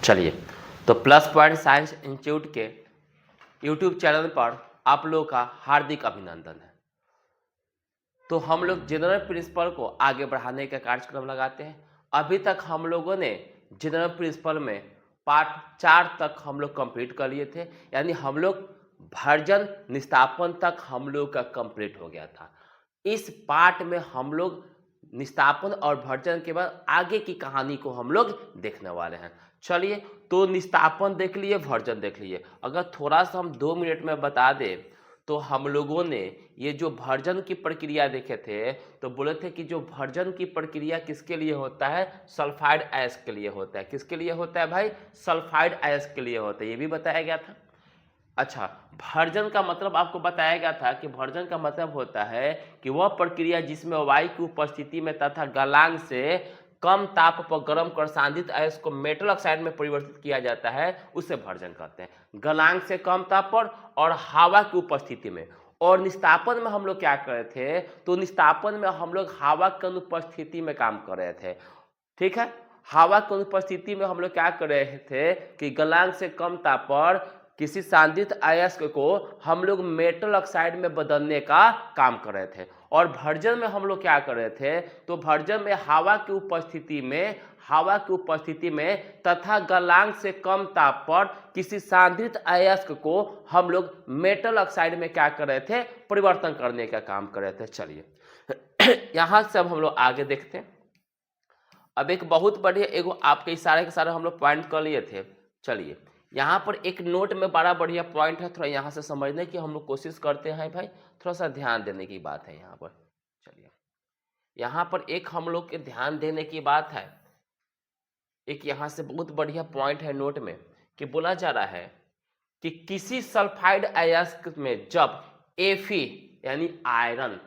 चलिए, तो plus point science institute के यूट्यूब चैनल पर आप लोगों का हार्दिक अभिनंदन है। तो हम लोग जनरल प्रिंसिपल को आगे बढ़ाने का कार्यक्रम लगाते हैं। अभी तक हम लोगों ने जनरल प्रिंसिपल में पार्ट 4 तक हम लोग कंप्लीट कर लिए थे, यानी हम लोग वर्जन निस्तापन तक हम लोग का कंप्लीट हो गया था। इस पार्ट में हम लोग निस्तापन और वर्जन के बाद आगे की कहानी को हम लोग देखने वाले हैं। चलिए, तो निस्तापन देख लिए, वर्जन देख लिए। अगर थोड़ा सा हम 2 मिनट में बता दें तो हम लोगों ने ये जो वर्जन की प्रक्रिया देखे थे, तो बोले थे कि जो वर्जन की प्रक्रिया किसके लिए होता है, सल्फाइड अयस्क के लिए होता है। किसके लिए होता है भाई, सल्फाइड अयस्क के लिए होता है, ये भी बताया गया था। अच्छा, वर्जन का मतलब आपको बताया गया था कि वर्जन का मतलब होता है कि वह प्रक्रिया जिसमें वायु की उपस्थिति में तथा गलनांक से कम ताप पर गर्म कर सांद्रित अयस्क को मेटल ऑक्साइड में परिवर्तित किया जाता है, उसे वर्जन कहते हैं। गलनांक से कम ताप पर और हवा की उपस्थिति में। और निस्तापन में हम लोग क्या कर रहे थे, तो निस्तापन में हम लोग हवा की अनुपस्थिति में काम कर रहे थे। ठीक है, हवा की अनुपस्थिति में हम लोग क्या कर रहे थे कि गलनांक से कम ताप पर किसी सांद्रित अयस्क को हम लोग मेटल ऑक्साइड में बदलने का काम कर रहे थे। और वर्जन में हम लोग क्या कर रहे थे, तो वर्जन में हवा की उपस्थिति में तथा गलनांक से कम ताप पर किसी सांद्रित अयस्क को हम लोग मेटल ऑक्साइड में क्या कर रहे थे, परिवर्तन करने का काम कर रहे थे। चलिए यहां से अब हम लोग आगे देखते हैं। अब एक बहुत बढ़िया एगो आपके इशारे के सारे हम लोग पॉइंट कर लिए थे। चलिए, यहाँ पर एक नोट में बड़ा बढ़िया पॉइंट है, थोड़ा यहाँ से समझने की हम लोग कोशिश करते हैं भाई, थोड़ा सा ध्यान देने की बात है यहाँ पर। चलिए, यहाँ पर एक हम लोग के ध्यान देने की बात है, एक यहाँ से बहुत बढ़िया पॉइंट है नोट में कि बोला जा रहा है कि किसी सल्फाइड अयस्क में जब Fe यानी आयरन,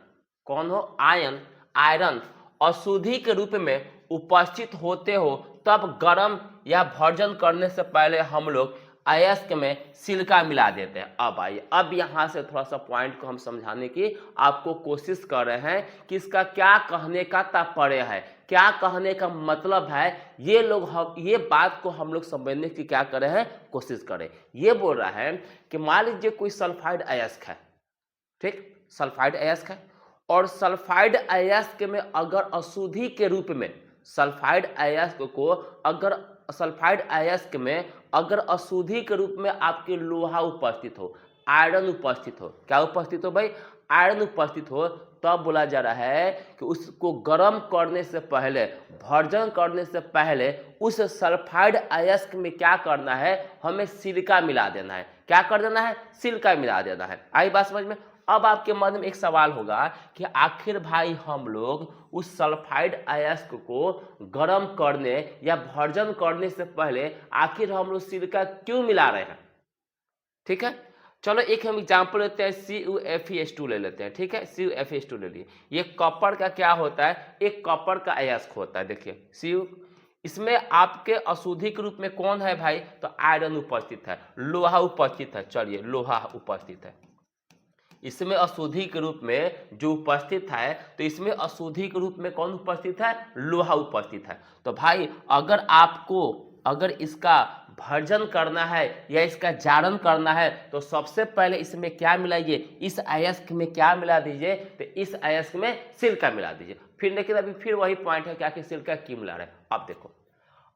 कौन हो, आयरन अशुद्धि के रूप में उपस्थित होते हो, तब गर्म या भर्जन करने से पहले हम लोग अयस्क में सिलिका मिला देते हैं। अब आइए, अब यहाँ से थोड़ा सा पॉइंट को हम समझाने की आपको कोशिश कर रहे हैं कि इसका क्या कहने का तात्पर्य है, क्या कहने का मतलब है। ये बात को हम लोग समझने की क्या कर रहे हैं, कोशिश करें। ये बोल रहा है कि मान लीजिए कोई सल्फाइड अयस्क है, ठीक, सल्फाइड अयस्क है, और सल्फाइड अयस्क में अगर अशुद्धि के रूप में सल्फाइड अयस्क में अगर अशुद्धि के रूप में आपके लोहा उपस्थित हो, आयरन उपस्थित हो, क्या उपस्थित हो भाई, आयरन उपस्थित हो, तब बोला जा रहा है कि उसको गर्म करने से पहले, भर्जन करने से पहले उस सल्फाइड अयस्क में क्या करना है, हमें सिलिका मिला देना है। क्या कर देना है, सिलिका मिला देना है। आई बात समझ में। अब आपके मन में एक सवाल होगा कि आखिर भाई हम लोग उस सल्फाइड अयस्क को गर्म करने या भर्जन करने से पहले आखिर हम लोग सिलिका क्यों मिला रहे हैं। ठीक है, चलो एक हम एग्जांपल लेते हैं, CuFeS2 ले लेते हैं। ठीक है, CuFeS2 ले लिए। ये कॉपर का क्या होता है, एक कॉपर का अयस्क होता है। देखिए Cu, इसमें आपके अशुद्धि के रूप में कौन है भाई, तो आयरन उपस्थित है, लोहा उपस्थित है। चलिए, लोहा उपस्थित है। इसमें अशुद्धि के रूप में जो उपस्थित है, तो इसमें अशुद्धि के रूप में कौन उपस्थित है, लोहा उपस्थित है। तो भाई अगर इसका भर्जन करना है या इसका जारण करना है, तो सबसे पहले इसमें क्या मिलाइए, इस अयस्क में क्या मिला दीजिए, तो इस अयस्क में सिलिका मिला दीजिए। फिर लेकिन अभी फिर वही पॉइंट है, क्या कि सिलिका क्यों मिला रहे हैं। अब देखो,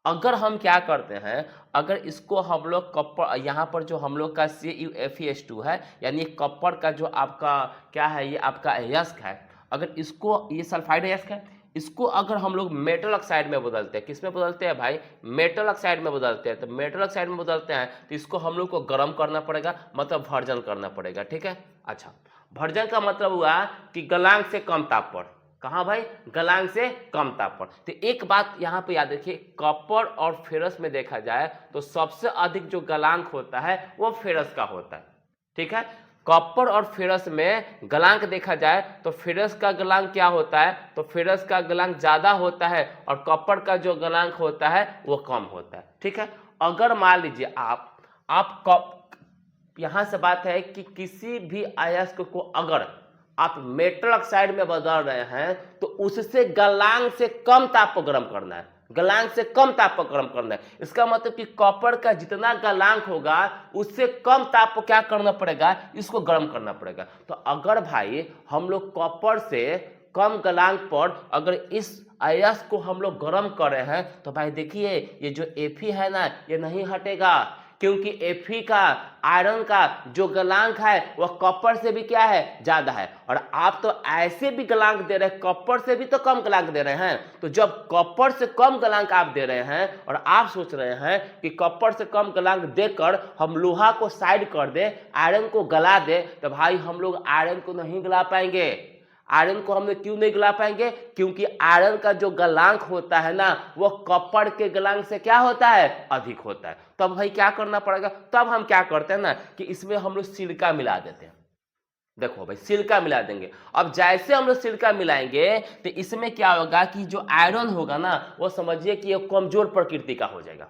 अगर हम क्या करते हैं, अगर इसको हम लोग कॉपर, यहाँ पर जो हम लोग का CuFeS2 है, यानी कॉपर का जो आपका क्या है, ये आपका अयस्क है, अगर इसको, ये सल्फाइड अयस्क है, इसको अगर हम लोग मेटल ऑक्साइड में बदलते हैं, किसमें बदलते हैं भाई, मेटल ऑक्साइड में बदलते हैं, तो मेटल ऑक्साइड में बदलते हैं तो इसको हम लोग को गर्म करना पड़ेगा, मतलब भर्जन करना पड़ेगा। ठीक है, अच्छा, भर्जन का मतलब हुआ कि गलनांक से कम ताप पर, कहाँ भाई, गलनांक से कम ताप पर। तो एक बात यहाँ पे याद रखिए, कॉपर और फेरस में देखा जाए तो सबसे अधिक जो गलनांक होता है वो फेरस का होता है। ठीक है, कॉपर और फेरस में गलनांक देखा जाए तो फेरस का गलनांक क्या होता है, तो फेरस का गलनांक ज्यादा होता है और कॉपर का जो गलनांक होता है वो कम होता है। ठीक है, अगर मान लीजिए आप यहां से बात है कि किसी भी अयस्क को अगर आप मेटल ऑक्साइड में बदल रहे हैं तो उससे गलनांक से कम ताप पर गर्म करना है, गलांक से कम ताप पर गर्म करना है। इसका मतलब कि कॉपर का जितना गलांक होगा उससे कम ताप पर क्या करना पड़ेगा, इसको गर्म करना पड़ेगा। तो अगर भाई हम लोग कॉपर से कम गलांक पर अगर इस अयस्क को हम लोग गर्म कर रहे हैं तो भाई देखिए ये जो Fe है ना ये नहीं हटेगा, क्योंकि Fe का आयरन का जो गलांक है वह कॉपर से भी क्या है, ज्यादा है। और आप तो ऐसे भी गलांक दे रहे हैं, कॉपर से भी तो कम गलांक दे रहे हैं। तो जब कॉपर से कम गलांक आप दे रहे हैं और आप सोच रहे हैं कि कॉपर से कम गलांक देकर हम लोहा को साइड कर दे, आयरन को गला दे, तो भाई हम लोग आयरन को नहीं गला पाएंगे। आयरन को हम लोग क्यों नहीं गला पाएंगे, क्योंकि आयरन का जो गलांक होता है ना वो कॉपर के गलांक से क्या होता है, अधिक होता है। तब भाई क्या करना पड़ेगा, तब हम क्या करते हैं ना कि इसमें हम लोग सिलिका मिला देते हैं। देखो भाई सिलिका मिला देंगे। अब जैसे हम लोग सिलिका मिलाएंगे तो इसमें क्या होगा कि जो आयरन होगा ना वो समझिए कि ये कमजोर प्रकृति का हो जाएगा।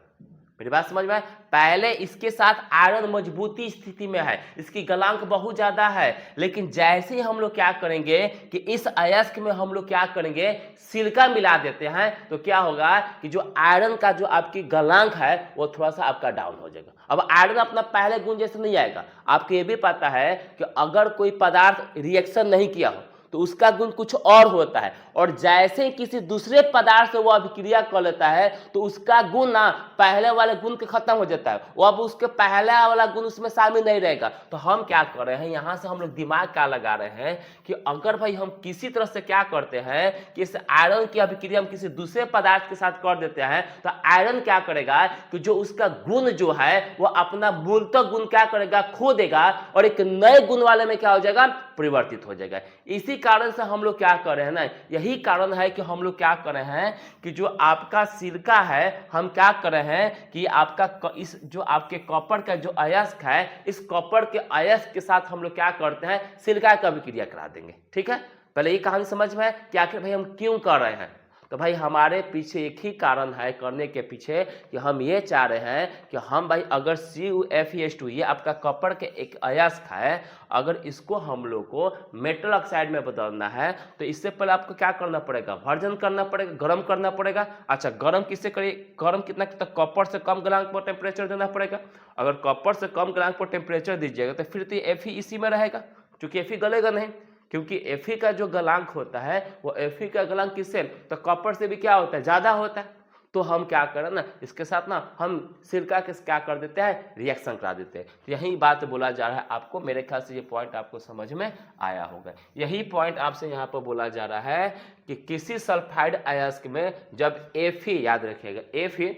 मेरी बात समझ में आए? पहले इसके साथ आयरन मजबूती स्थिति में है, इसकी गलांक बहुत ज्यादा है, लेकिन जैसे ही हम लोग क्या करेंगे कि इस अयस्क में हम लोग क्या करेंगे, सिलिका मिला देते हैं, तो क्या होगा कि जो आयरन का जो आपकी गलांक है वो थोड़ा सा आपका डाउन हो जाएगा। अब आयरन अपना पहले गुण जैसे नहीं आएगा। आपको ये भी पता है कि अगर कोई पदार्थ रिएक्शन नहीं किया हो तो उसका गुण कुछ और होता है, और जैसे किसी दूसरे पदार्थ से वो अभिक्रिया कर लेता है तो उसका गुण ना पहले वाले गुण के खत्म हो जाता है, वो अब उसके पहला वाला गुण उसमें शामिल नहीं रहेगा। तो हम क्या कर रहे हैं, यहाँ से हम लोग दिमाग क्या लगा रहे हैं कि अगर भाई हम किसी तरह से क्या करते हैं कि इस आयरन की अभिक्रिया हम किसी दूसरे पदार्थ के साथ कर देते हैं, तो आयरन क्या करेगा कि जो उसका गुण जो है वो अपना मूलतः गुण क्या करेगा, खो देगा, और एक नए गुण वाले में क्या हो जाएगा, परिवर्तित हो जाएगा। इसी कारण से हम लोग क्या कर रहे हैं ना, यही कारण है कि हम लोग क्या कर रहे हैं कि जो आपका सिलिका है हम क्या कर रहे हैं कि आपका इस जो आपके कॉपर का जो अयस्क है, इस कॉपर के अयस्क के साथ हम लोग क्या करते हैं, सिलिका का अभिक्रिया करा देंगे। ठीक है, पहले ये कहानी समझ में है कि आखिर भाई हम क्यों कर रहे हैं। तो भाई हमारे पीछे एक ही कारण है करने के पीछे कि हम ये चाह रहे हैं कि हम भाई अगर CuFeS2 ये आपका कॉपर के एक अयस्क है, अगर इसको हम लोग को मेटल ऑक्साइड में बदलना है तो इससे पहले आपको क्या करना पड़ेगा, भर्जन करना पड़ेगा, गर्म करना पड़ेगा। अच्छा गर्म किससे करिए, गर्म कितना तक, कॉपर से कम गलांक पर टेम्परेचर देना पड़ेगा। अगर कॉपर से कम गलांक पर टेम्परेचर दीजिएगा तो फिर तो Fe इसी में रहेगा, क्योंकि Fe गलेगा नहीं, क्योंकि Fe का जो गलांक होता है वो Fe का गलांक किससे, तो कॉपर से भी क्या होता है, ज्यादा होता है। तो हम क्या करें ना, इसके साथ ना हम सिलिका के क्या कर देते हैं, रिएक्शन करा देते हैं। तो यही बात बोला जा रहा है आपको, मेरे ख्याल से ये पॉइंट आपको समझ में आया होगा। यही पॉइंट आपसे यहाँ पर बोला जा रहा है कि किसी सल्फाइड अयस्क में जब Fe, याद रखिएगा Fe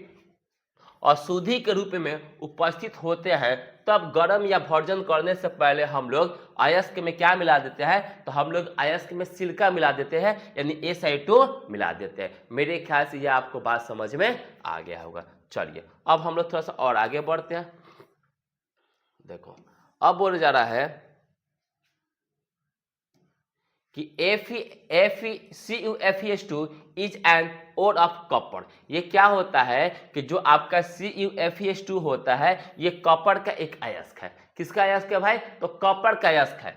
अशुद्धि के रूप में उपस्थित होते हैं तब गर्म या भर्जन करने से पहले हम लोग अयस्क में क्या मिला देते हैं, तो हम लोग अयस्क में सिलिका मिला देते हैं, यानी SI2 मिला देते हैं। मेरे ख्याल से यह आपको बात समझ में आ गया होगा। चलिए अब हम लोग थोड़ा सा और आगे बढ़ते हैं। देखो अब बोला जा रहा है कि CuFeS2 is an ore of copper. ये क्या होता है कि जो आपका CuFeS2 होता है ये कॉपर का एक अयस्क है। किसका अयस्क है भाई, तो कॉपर का अयस्क है।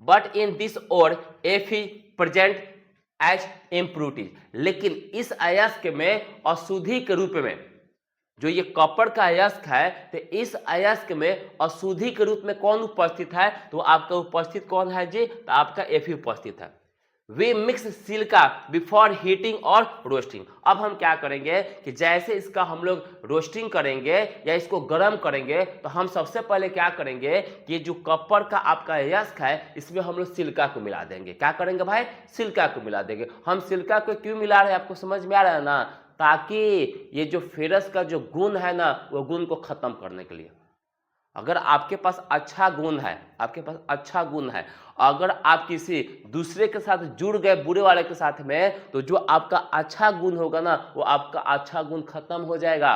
But in this ore Fe present as impurities, लेकिन इस अयस्क में अशुद्धि के रूप में जो ये कॉपर का अयस्क है, तो इस अयस्क में अशुद्धि के रूप में कौन उपस्थित है, तो आपका उपस्थित कौन है जी, तो आपका Fe उपस्थित है। We mix silica before heating और रोस्टिंग। अब हम क्या करेंगे कि जैसे इसका हम लोग रोस्टिंग करेंगे या इसको गर्म करेंगे तो हम सबसे पहले क्या करेंगे कि जो कॉपर का आपका अयस्क है इसमें हम लोग सिलिका को मिला देंगे। क्या करेंगे भाई, सिलिका को मिला देंगे। हम सिलिका को क्यों मिला रहे हैं, आपको समझ में आ रहा है ना, ताकि ये जो फेरस का जो गुण है ना वो गुण को खत्म करने के लिए। अगर आपके पास अच्छा गुण है, आपके पास अच्छा गुण है, अगर आप किसी दूसरे के साथ जुड़ गए बुरे वाले के साथ में, तो जो आपका अच्छा गुण होगा ना वो आपका अच्छा गुण खत्म हो जाएगा।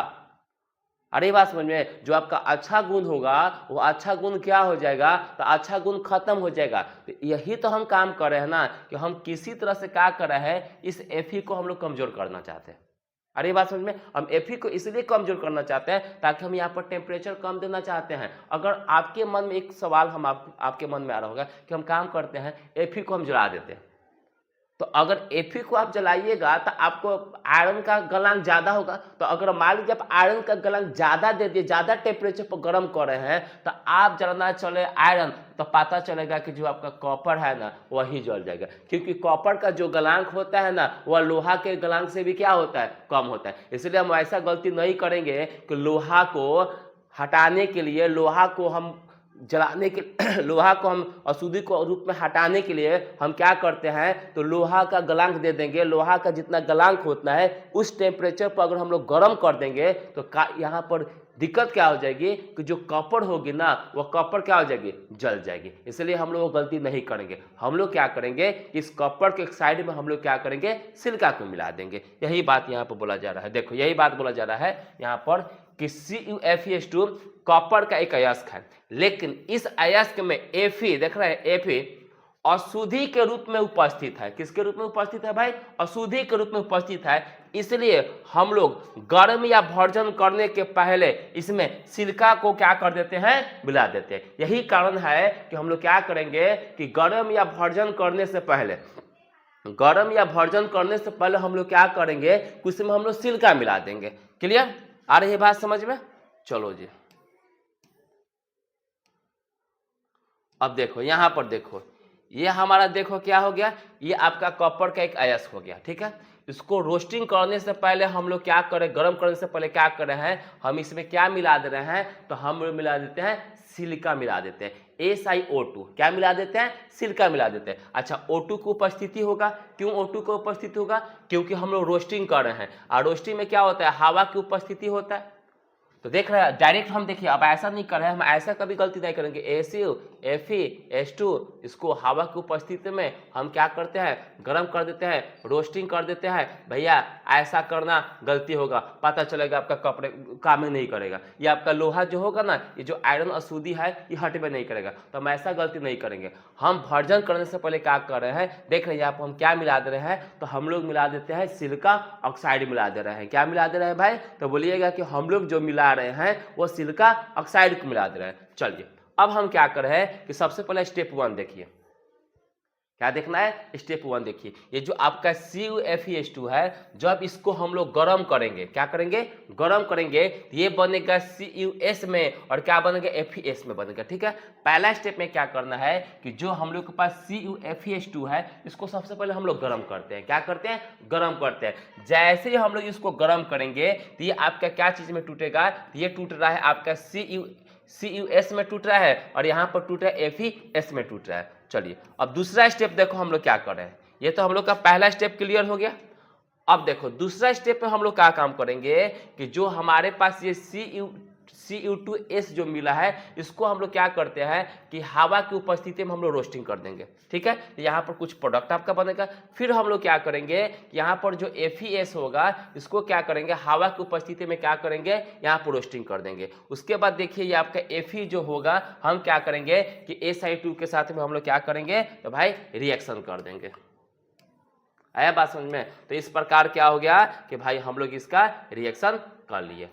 अरे बात समझ में, जो आपका अच्छा गुण होगा वो अच्छा गुण क्या हो जाएगा, तो अच्छा गुण खत्म हो जाएगा। तो यही तो हम काम कर रहे हैं ना कि हम किसी तरह से क्या कर रहे हैं, इस Fe को हम लोग कमजोर करना चाहते हैं। अरे बात समझ में, हम Fe को इसलिए कमजोर करना चाहते हैं ताकि हम यहाँ पर टेम्परेचर कम देना चाहते हैं। अगर आपके मन में एक सवाल आपके मन में आ रहा होगा कि हम काम करते हैं Fe को हम जला देते हैं, तो अगर Fe को आप जलाइएगा तो आपको आयरन का गलनांक ज़्यादा होगा। तो अगर मान लीजिए आप आयरन का गलनांक ज़्यादा दे दिए, ज़्यादा टेम्परेचर पर गर्म कर रहे हैं, तो आप जलाना चले आयरन, तो पता चलेगा कि जो आपका कॉपर है ना वही जल जाएगा, क्योंकि कॉपर का जो गलनांक होता है ना वह लोहा के गलनांक से भी क्या होता है, कम होता है। इसलिए हम ऐसा गलती नहीं करेंगे कि लोहा को हटाने के लिए, लोहा को हम जलाने के लोहा को हम अशुद्धि को रूप में हटाने के लिए हम क्या करते हैं, तो लोहा का गलनांक दे देंगे। लोहा का जितना गलनांक होता है उस टेम्परेचर पर अगर हम लोग गर्म कर देंगे तो यहाँ पर दिक्कत क्या हो जाएगी कि जो कॉपर होगी ना वह कॉपर क्या हो जाएगी, जल जाएगी। इसलिए हम लोग वो गलती नहीं करेंगे। हम लोग क्या करेंगे, इस कॉपर के साइड में हम लोग क्या करेंगे, सिलिका को मिला देंगे। यही बात यहाँ पर बोला जा रहा है। देखो यही बात बोला जा रहा है यहाँ पर कि CuFeS2 कॉपर का एक अयस्क है, लेकिन इस अयस्क में Fe, देख रहे हैं Fe अशुद्धि के रूप में उपस्थित है। किसके रूप में उपस्थित है भाई, अशुद्धि के रूप में उपस्थित है। इसलिए हम लोग गर्म या भर्जन करने के पहले इसमें सिलिका को क्या कर देते हैं, मिला देते हैं। यही कारण है कि हम लोग क्या करेंगे कि गर्म या भर्जन करने से पहले, गर्म या भर्जन करने से पहले हम लोग क्या करेंगे, उसमें हम लोग सिलिका मिला देंगे। क्लियर, आ रही है बात समझ में? चलो जी, अब देखो यहां पर देखो, ये हमारा देखो क्या हो गया, ये आपका कॉपर का एक अयस्क हो गया। ठीक है, इसको रोस्टिंग करने से पहले हम लोग क्या करें, गर्म करने से पहले क्या कर रहे हैं, हम इसमें क्या मिला दे रहे हैं, तो हम मिला देते हैं सिलिका मिला देते हैं। SiO2 क्या मिला देते हैं, सिलिका मिला देते हैं। अच्छा, O2 की उपस्थिति होगा। क्यों O2 की उपस्थिति होगा, क्योंकि हम लोग रोस्टिंग कर रहे हैं और रोस्टिंग में क्या होता है, हवा की उपस्थिति होता है। तो देख रहे हैं डायरेक्ट हम देखिए, अब ऐसा नहीं कर रहे हैं, हम ऐसा कभी गलती नहीं करेंगे। Acu Fe H2 इसको हवा की उपस्थिति में हम क्या करते हैं, गर्म कर देते हैं, रोस्टिंग कर देते हैं। भैया ऐसा करना गलती होगा, पता चलेगा आपका कपड़े काम ही नहीं करेगा। ये आपका लोहा जो होगा ना, ये जो आयरन अशुद्धि है ये हटबे नहीं करेगा। तो हम ऐसा गलती नहीं करेंगे। हम भर्जन करने से पहले क्या कर रहे हैं, देख रहे हैं आप, हम क्या मिला दे रहे हैं, तो हम लोग मिला देते हैं सिलिका ऑक्साइड मिला दे रहे हैं। क्या मिला दे रहे हैं भाई, तो बोलिएगा कि हम लोग जो मिला रहे हैं वो सिलिका ऑक्साइड को मिला दे रहे हैं। चलिए अब हम क्या कर रहे हैं कि सबसे पहले स्टेप 1 देखिए, क्या देखना है, स्टेप 1 देखिए। ये जो आपका CuFeS2 है, जब इसको हम लोग गर्म करेंगे, क्या करेंगे, गर्म करेंगे, ये बनेगा CuS में और क्या बनेगा, FeS में बनेगा। ठीक है, पहला स्टेप में क्या करना है कि जो हम लोग के पास CuFeS2 है इसको सबसे पहले हम लोग गर्म करते हैं। क्या करते हैं, गर्म करते हैं। जैसे ही हम लोग इसको गर्म करेंगे तो ये आपका क्या चीज में टूटेगा, ये टूट रहा है आपका CuS में टूट रहा है और यहाँ पर टूट रहा है FeS में टूट रहा है। चलिए अब दूसरा स्टेप देखो हम लोग क्या कर रहे हैं। ये तो हम लोग का पहला स्टेप क्लियर हो गया। अब देखो दूसरा स्टेप में हम लोग क्या काम करेंगे कि जो हमारे पास ये Cu2S जो मिला है इसको हम लोग क्या करते हैं कि हवा की उपस्थिति में हम लोग रोस्टिंग कर देंगे। ठीक है, यहाँ पर कुछ प्रोडक्ट आपका बनेगा। फिर हम लोग क्या करेंगे, यहाँ पर जो FeS होगा इसको क्या करेंगे, हवा की उपस्थिति में क्या करेंगे, यहाँ पर रोस्टिंग कर देंगे। उसके बाद देखिए ये आपका Fe जो होगा हम क्या करेंगे कि Si2 के साथ में हम लोग क्या करेंगे, तो भाई रिएक्शन कर देंगे। आया बात समझ में? तो इस प्रकार क्या हो गया कि भाई हम लोग इसका रिएक्शन कर लिए।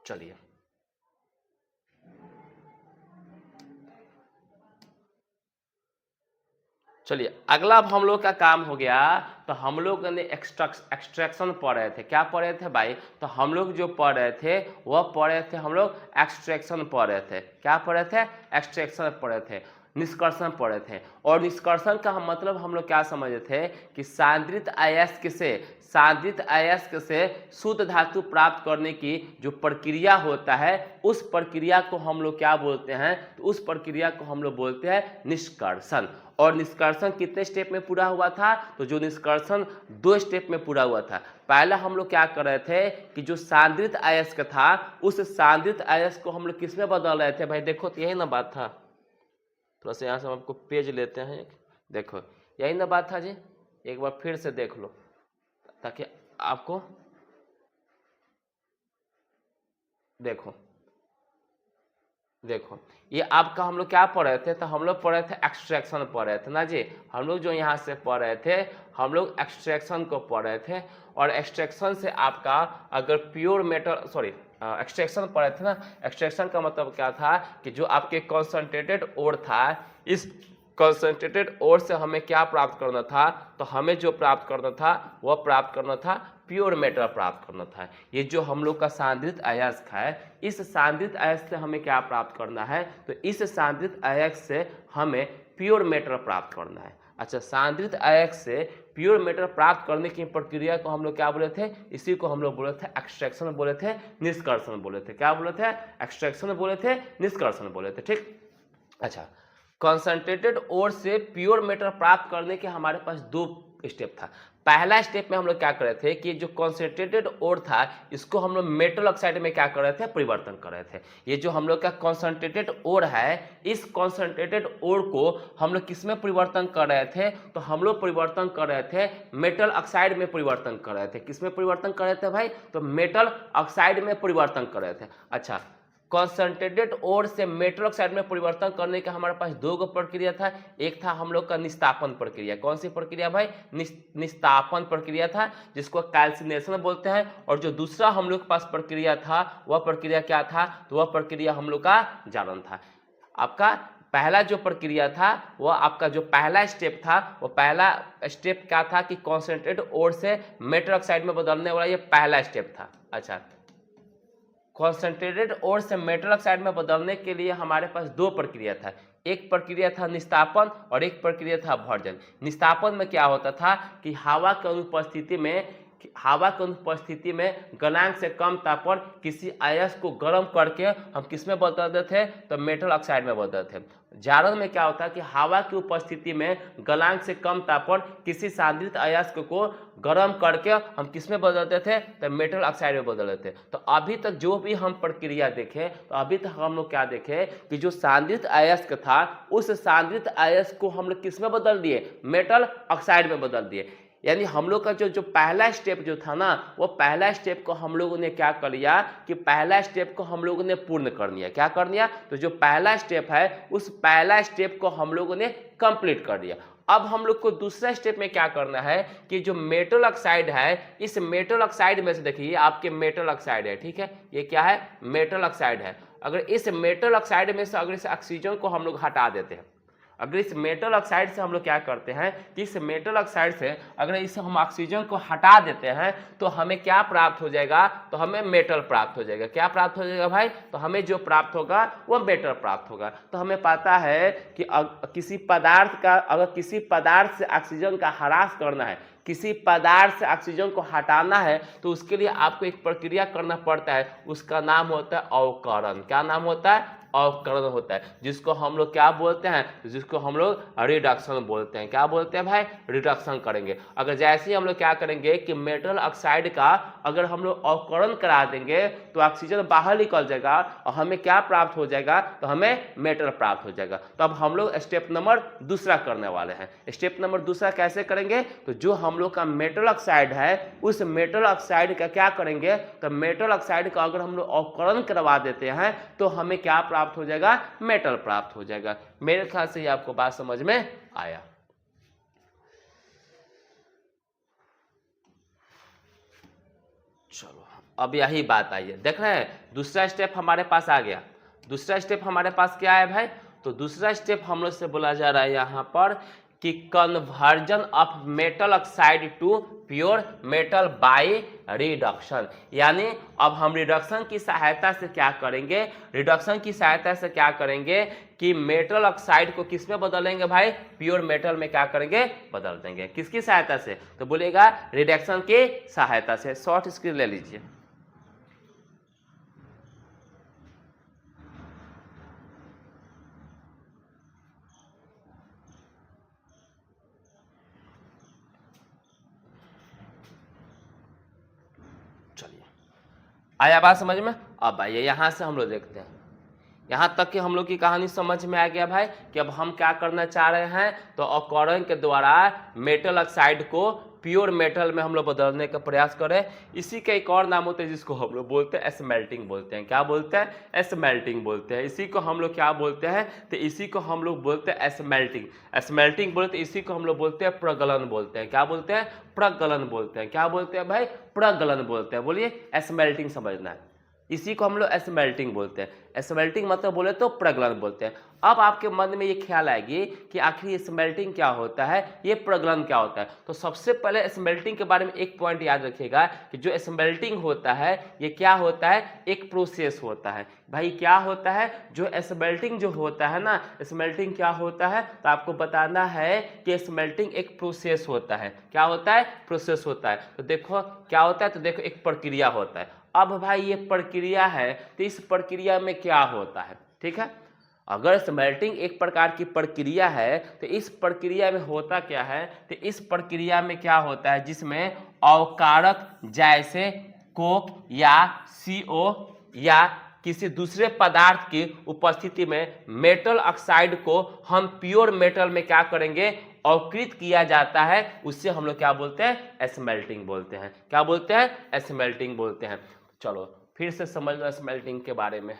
चलिए चलिए अगला अब हम लोग का काम हो गया। तो हम लोग ने एक्सट्रैक्शन पढ़ रहे थे। क्या पढ़ रहे थे भाई, तो हम लोग जो पढ़ रहे थे वह पढ़ रहे थे, हम लोग एक्सट्रैक्शन पढ़ रहे थे। क्या पढ़ रहे थे, एक्सट्रैक्शन पढ़ रहे थे, निष्कर्षण पढ़ रहे थे। और निष्कर्षण का मतलब हम लोग क्या समझ रहे थे कि सांद्रित अयस्क से शुद्ध धातु प्राप्त करने की जो प्रक्रिया होता है उस प्रक्रिया को हम लोग क्या बोलते हैं, तो उस प्रक्रिया को हम लोग बोलते हैं निष्कर्षण। और निष्कर्षण कितने स्टेप में पूरा हुआ था, तो जो निष्कर्षण 2 स्टेप में पूरा हुआ था। पहला हम लोग क्या कर रहे थे कि जो सांद्रित अयस्क था उस सांद्रित अयस्क को हम लोग किस में बदल रहे थे भाई, देखो तो यही ना बात था। थोड़ा सा यहाँ से हम आपको पेज लेते हैं, देखो यही ना बात था जी। एक बार फिर से देख लो ताकि आपको देखो ये आपका हम लोग क्या पढ़ रहे थे, तो हम लोग पढ़ रहे थे एक्सट्रैक्शन पढ़ रहे थे ना जी। हम लोग जो यहाँ से पढ़ रहे थे हम लोग एक्सट्रैक्शन को पढ़ रहे थे। और एक्सट्रैक्शन से आपका अगर प्योर मेटल एक्सट्रैक्शन पढ़े थे ना, एक्सट्रैक्शन का मतलब क्या था कि जो आपके कॉन्सेंट्रेटेड ओर था, इस कॉन्सेंट्रेटेड ओर से हमें क्या प्राप्त करना था, तो हमें जो प्राप्त करना था वह प्राप्त करना था प्योर मेटल प्राप्त करना था। ये जो हम लोग का सांद्रित अयस्क है, इस सांद्रित अयस्क से हमें क्या प्राप्त करना है, तो इस सांद्रित अयस्क से हमें प्योर मेटल प्राप्त करना है। अच्छा, सांद्रित अयस्क से प्योर मेटल प्राप्त करने की प्रक्रिया को हम लोग क्या बोले थे, इसी को हम लोग बोले थे एक्सट्रैक्शन बोले थे, निष्कर्षण बोले थे। क्या बोले थे, एक्सट्रैक्शन बोले थे, निष्कर्षण बोले थे, ठीक। अच्छा, कॉन्सेंट्रेटेड ओर से प्योर मेटल प्राप्त करने के हमारे पास दो स्टेप था। पहला स्टेप में हम लोग क्या कर रहे थे कि जो कॉन्सेंट्रेटेड ओर था, इसको हम लोग मेटल ऑक्साइड में क्या कर रहे थे, परिवर्तन कर रहे थे। ये जो हम लोग का कॉन्सेंट्रेटेड ओर है, इस कॉन्सेंट्रेटेड ओर को हम लोग किस में परिवर्तन कर रहे थे, तो हम लोग परिवर्तन कर रहे थे मेटल ऑक्साइड में परिवर्तन कर रहे थे। किस में परिवर्तन कर रहे थे भाई, तो मेटल ऑक्साइड में परिवर्तन कर रहे थे। अच्छा, कॉन्सेंट्रेटेड ओर से मेटल ऑक्साइड में परिवर्तन करने का हमारे पास दो प्रक्रिया था। एक था हम लोग का निस्तापन प्रक्रिया। कौन सी प्रक्रिया भाई, निस्तापन प्रक्रिया था, जिसको कैल्सिनेशन बोलते हैं। और जो दूसरा हम लोग के पास प्रक्रिया था, वह प्रक्रिया क्या था, तो वह प्रक्रिया हम लोग का जालन था। आपका पहला जो प्रक्रिया था, वह आपका जो पहला स्टेप था, वो पहला स्टेप क्या था कि कॉन्सेंट्रेटेड ओर से मेटल ऑक्साइड में बदलने वाला ये पहला स्टेप था। अच्छा, कॉन्सेंट्रेटेड ओर से मेटल ऑक्साइड में बदलने के लिए हमारे पास दो प्रक्रिया था। एक प्रक्रिया था निस्तापन और एक प्रक्रिया था अपवर्जन। निस्तापन में क्या होता था कि हवा की अनुपस्थिति में गलनांक से कम ताप पर किसी अयस्क को गर्म करके हम किस में बदल देते थे, तो मेटल ऑक्साइड में बदलते थे। जारन में क्या होता है कि हवा की उपस्थिति में गलनांक से कम ताप पर किसी सांद्रित अयस्क को गर्म करके हम किस में बदलते थे, तो मेटल ऑक्साइड में बदल देते। तो अभी तक जो भी हम प्रक्रिया देखें, तो अभी तक हम लोग क्या देखे कि जो सांद्रित अयस्क था, उस सांद्रित अयस्क को हम लोग किस में बदल दिए, मेटल ऑक्साइड में बदल दिए। यानी हम लोग का जो पहला स्टेप जो था ना, वो पहला स्टेप को हम लोगों ने क्या कर लिया कि पहला स्टेप को हम लोगों ने पूर्ण कर लिया। क्या कर लिया, तो जो पहला स्टेप है, उस पहला स्टेप को हम लोगों ने कंप्लीट कर दिया। अब हम लोग को दूसरा स्टेप में क्या करना है कि जो मेटल ऑक्साइड है, इस मेटल ऑक्साइड में से देखिए आपके मेटल ऑक्साइड है, ठीक है, ये क्या है, मेटल ऑक्साइड है। अगर इस मेटल ऑक्साइड में से अगर इस ऑक्सीजन को हम लोग हटा देते हैं, अगर इस मेटल ऑक्साइड से हम लोग क्या करते हैं कि इस मेटल ऑक्साइड से अगर इस हम ऑक्सीजन को हटा देते हैं, तो हमें क्या प्राप्त हो जाएगा, तो हमें मेटल प्राप्त हो जाएगा। क्या प्राप्त हो जाएगा भाई, तो हमें जो प्राप्त होगा वो मेटल प्राप्त होगा। तो हमें पता है कि किसी पदार्थ का, अगर किसी पदार्थ से ऑक्सीजन का ह्रास करना है, किसी पदार्थ से ऑक्सीजन को हटाना है, तो उसके लिए आपको एक प्रक्रिया करना पड़ता है, उसका नाम होता है अवकरण। क्या नाम होता है, अवकरण होता है, जिसको हम लोग क्या बोलते हैं, जिसको हम लोग रिडक्शन बोलते हैं। क्या बोलते हैं भाई, रिडक्शन करेंगे। अगर जैसे ही हम लोग क्या करेंगे कि मेटल ऑक्साइड का अगर हम लोग अवकरण करा देंगे, तो ऑक्सीजन बाहर निकल जाएगा और हमें क्या प्राप्त हो जाएगा, तो हमें मेटल प्राप्त हो जाएगा। तो अब हम लोग स्टेप नंबर दूसरा करने वाले हैं। स्टेप नंबर दूसरा कैसे करेंगे, तो जो हम लोग का मेटल ऑक्साइड है, उस मेटल ऑक्साइड का क्या करेंगे, तो मेटल ऑक्साइड का अगर हम लोग अवकरण करवा देते हैं, तो हमें क्या प्राप्त हो जाएगा, मेटल प्राप्त हो जाएगा। मेरे ख्याल से ये आपको बात समझ में आया। चलो अब यही बात आई है, देख रहे हैं दूसरा स्टेप हमारे पास आ गया। दूसरा स्टेप हमारे पास क्या है भाई, तो दूसरा स्टेप हम लोग से बोला जा रहा है यहाँ पर कि conversion of metal oxide to pure metal by reduction. यानी अब हम रिडक्शन की सहायता से क्या करेंगे, रिडक्शन की सहायता से क्या करेंगे कि मेटल ऑक्साइड को किस में बदलेंगे भाई, प्योर मेटल में क्या करेंगे, बदल देंगे। किसकी सहायता से, तो बोलेगा रिडक्शन की सहायता से। शॉर्ट स्क्रीन ले लीजिए। आया बात समझ में। अब आइए यहाँ से हम लोग देखते हैं, यहाँ तक कि हम लोग की कहानी समझ में आ गया भाई कि अब हम क्या करना चाह रहे हैं, तो अवकरण के द्वारा मेटल ऑक्साइड को प्योर मेटल में हम लोग बदलने का प्रयास करें। इसी का एक और नाम होता है जिसको हम लोग बोलते हैं स्मेल्टिंग बोलते हैं। क्या बोलते हैं, स्मेल्टिंग बोलते हैं। इसी को हम लोग क्या बोलते हैं, तो इसी को हम लोग बोलते हैं स्मेल्टिंग। स्मेल्टिंग बोलते हैं, इसी को हम लोग बोलते हैं प्रगलन बोलते हैं। क्या बोलते हैं, प्रगलन बोलते हैं। क्या बोलते हैं भाई, प्रगलन बोलते हैं। बोलिए, स्मेल्टिंग समझना है। इसी को हम लोग स्मेल्टिंग बोलते हैं। स्मेल्टिंग मतलब बोले तो प्रगलन बोलते हैं। अब आपके मन में ये ख्याल आएगी कि आखिर ये स्मेल्टिंग क्या होता है, ये प्रगलन क्या होता है। तो सबसे पहले स्मेल्टिंग के बारे में एक पॉइंट याद रखिएगा कि जो स्मेल्टिंग होता है ये क्या होता है, एक प्रोसेस होता है। भाई क्या होता है, जो स्मेल्टिंग जो होता है ना, स्मेल्टिंग क्या होता है, तो आपको बताना है कि स्मेल्टिंग एक प्रोसेस होता है। क्या होता है, प्रोसेस होता है। तो देखो क्या होता है, तो देखो एक प्रक्रिया होता है। अब भाई ये प्रक्रिया है, तो इस प्रक्रिया में क्या होता है, ठीक है। अगर स्मेल्टिंग एक प्रकार की प्रक्रिया है तो इस प्रक्रिया में होता क्या है, तो इस प्रक्रिया में क्या होता है, जिसमें अवकारक जैसे कोक या CO या किसी दूसरे पदार्थ की उपस्थिति में मेटल ऑक्साइड को हम प्योर मेटल में क्या करेंगे, अवकृत किया जाता है। उससे हम लोग क्या बोलते हैं, स्मेल्टिंग बोलते हैं। क्या बोलते हैं, स्मेल्टिंग बोलते हैं। चलो फिर से समझ लो स्मेल्टिंग के बारे में,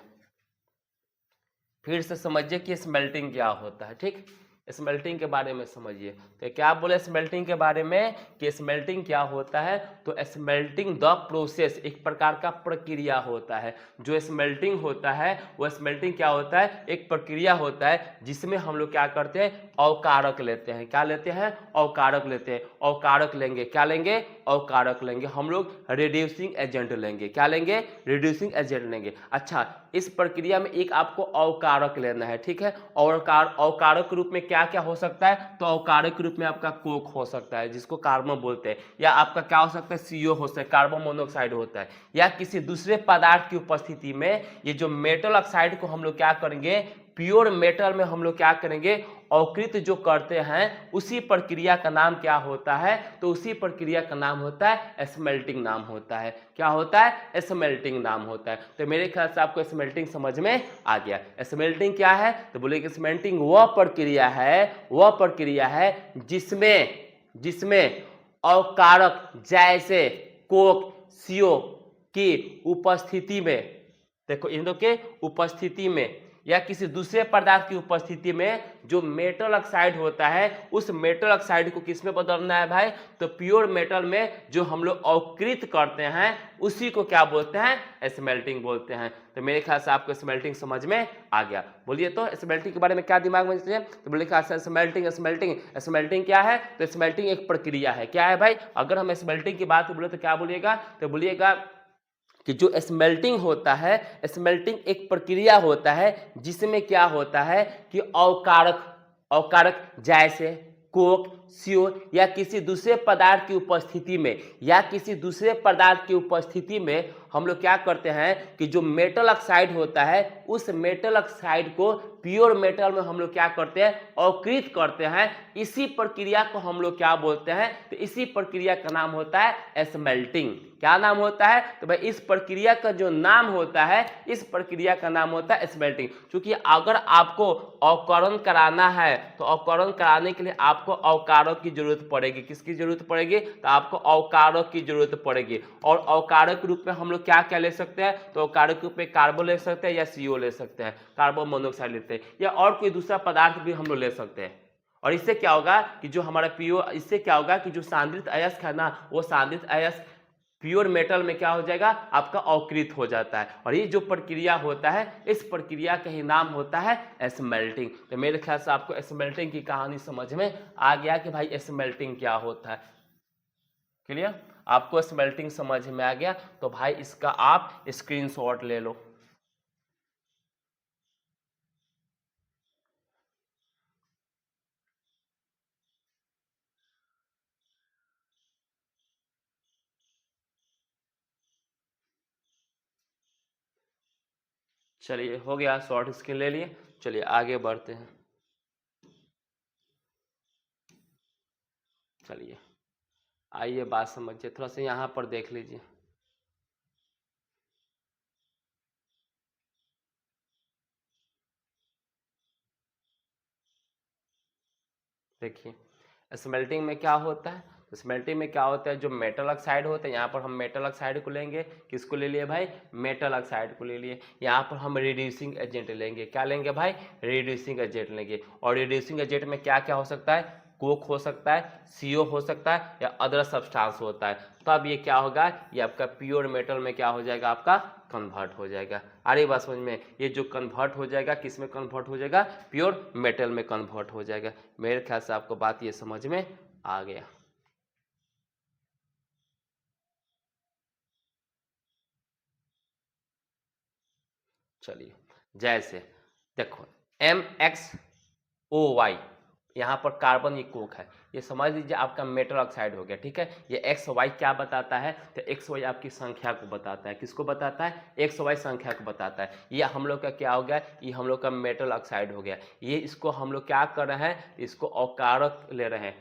फिर से समझिए कि स्मेल्टिंग क्या होता है। ठीक, स्मेल्टिंग के बारे में समझिए। तो क्या बोले स्मेल्टिंग के बारे में कि स्मेल्टिंग क्या होता है, तो स्मेल्टिंग द प्रोसेस एक प्रकार का प्रक्रिया होता है। जो स्मेल्टिंग होता है वो स्मेल्टिंग क्या होता है, एक प्रक्रिया होता है जिसमें हम लोग क्या करते हैं, अवकारक लेते हैं। क्या लेते हैं, अवकारक लेते हैं। अवकारक लेंगे, क्या लेंगे, अवकारक लेंगे। हम लोग रिड्यूसिंग एजेंट लेंगे। क्या लेंगे, रिड्यूसिंग एजेंट लेंगे। अच्छा, इस प्रक्रिया में एक आपको अवकारक लेना है, ठीक है। और अवकारक रूप में क्या क्या हो सकता है, तो अवकारक रूप में आपका कोक हो सकता है जिसको कार्बन बोलते हैं, या आपका क्या हो सकता है, CO हो सकता है, कार्बन मोनोऑक्साइड होता है, या किसी दूसरे पदार्थ की उपस्थिति में ये जो मेटल ऑक्साइड को हम लोग क्या करेंगे, प्योर मेटल में हम लोग क्या करेंगे, अवकृत जो करते हैं, उसी प्रक्रिया का नाम क्या होता है, तो उसी प्रक्रिया का नाम होता है स्मेल्टिंग नाम होता है। क्या होता है, स्मेल्टिंग नाम होता है। तो मेरे ख्याल से आपको स्मेल्टिंग समझ में आ गया। स्मेल्टिंग क्या है, तो बोले कि स्मेल्टिंग वह प्रक्रिया है, वह प्रक्रिया है जिसमें अवकारक जैसे कोक, CO की उपस्थिति में, देखो इन लोग के उपस्थिति में या किसी दूसरे पदार्थ की उपस्थिति में जो मेटल ऑक्साइड होता है, उस मेटल ऑक्साइड को किसमें बदलना है भाई, तो प्योर मेटल में जो हम लोग अवकृत करते हैं उसी को क्या बोलते हैं, स्मेल्टिंग बोलते हैं। तो मेरे ख्याल से आपको स्मेल्टिंग समझ में आ गया। बोलिए तो स्मेल्टिंग के बारे में क्या दिमाग में चाहिए, तो बोले ख्याल से स्मेल्टिंग स्मेल्टिंग स्मेल्टिंग क्या है, तो स्मेल्टिंग एक प्रक्रिया है। क्या है भाई, अगर हम स्मेल्टिंग की बात बोले तो क्या बोलिएगा, तो बोलिएगा कि जो स्मेल्टिंग होता है, स्मेल्टिंग एक प्रक्रिया होता है जिसमें क्या होता है कि अवकारक जैसे कोक, CO या किसी दूसरे पदार्थ की उपस्थिति में, या किसी दूसरे पदार्थ की उपस्थिति में हम लोग क्या करते हैं कि जो मेटल ऑक्साइड होता है, उस मेटल ऑक्साइड को प्योर मेटल में हम लोग क्या करते हैं, अवकृत करते हैं। इसी प्रक्रिया को हम लोग क्या बोलते हैं, तो इसी प्रक्रिया का नाम होता है स्मेल्टिंग। क्या नाम होता है, तो भाई इस प्रक्रिया का जो नाम होता है, इस प्रक्रिया का नाम होता है स्मेल्टिंग। क्योंकि अगर आपको अवकरण कराना है तो अवकरण कराने के लिए आपको अवकारक की जरूरत पड़ेगी। किसकी जरूरत पड़ेगी, तो आपको अवकारक की जरूरत पड़ेगी। और अवकारक रूप में हम लोग क्या क्या ले सकते हैं, तो अवकारक रूप में कार्बन ले सकते हैं या CO ले सकते हैं, कार्बन मोनोऑक्साइड लेते हैं, या और कोई दूसरा पदार्थ भी हम लोग ले सकते हैं। और इससे क्या होगा कि जो हमारा प्योर, इससे क्या होगा कि जो सांद्रित अयस्क है ना, वो सांद्रित अयस्क प्योर मेटल में क्या हो जाएगा, आपका अवकृत हो जाता है। और ये जो प्रक्रिया होता है, इस प्रक्रिया का ही नाम होता है स्मेल्टिंग। तो मेरे ख्याल से आपको स्मेल्टिंग की कहानी समझ में आ गया कि भाई स्मेल्टिंग क्या होता है। क्लियर, आपको स्मेल्टिंग समझ में आ गया, तो भाई इसका आप स्क्रीनशॉट ले लो। चलिए हो गया, शॉर्ट स्क्रीन ले लिए। चलिए आगे बढ़ते हैं। चलिए आइए बात समझिए, थोड़ा सा यहाँ पर देख लीजिए। देखिए स्मेल्टिंग में क्या होता है, तो स्मेल्टिंग में क्या होता है, जो मेटल ऑक्साइड होता है, यहाँ पर हम मेटल ऑक्साइड को लेंगे। किसको ले लिए भाई, मेटल ऑक्साइड को ले लिए। यहाँ पर हम रिड्यूसिंग एजेंट लेंगे। क्या लेंगे भाई, रिड्यूसिंग एजेंट लेंगे। और रिड्यूसिंग एजेंट में क्या क्या हो सकता है, कोक हो सकता है, सीओ हो सकता है, या अदर सब्सटेंस होता है, तब ये क्या होगा, ये आपका प्योर मेटल में क्या हो जाएगा, आपका कन्वर्ट हो जाएगा। आ रही बात समझ में, ये जो कन्वर्ट हो जाएगा किस में कन्वर्ट हो जाएगा, प्योर मेटल में कन्वर्ट हो जाएगा। मेरे ख्याल से आपको बात ये समझ में आ गया। चलिए, जैसे देखो MXOY, यहाँ पर कार्बन ये कोक है, ये समझ लीजिए आपका मेटल ऑक्साइड हो गया, ठीक है। ये एक्स वाई क्या बताता है, तो एक्स वाई आपकी संख्या को बताता है, किसको बताता है, एक्स वाई संख्या को बताता है। ये हम लोग का क्या हो गया, ये हम लोग का मेटल ऑक्साइड हो गया। ये इसको हम लोग क्या कर रहे हैं, इसको अकारक ले रहे हैं,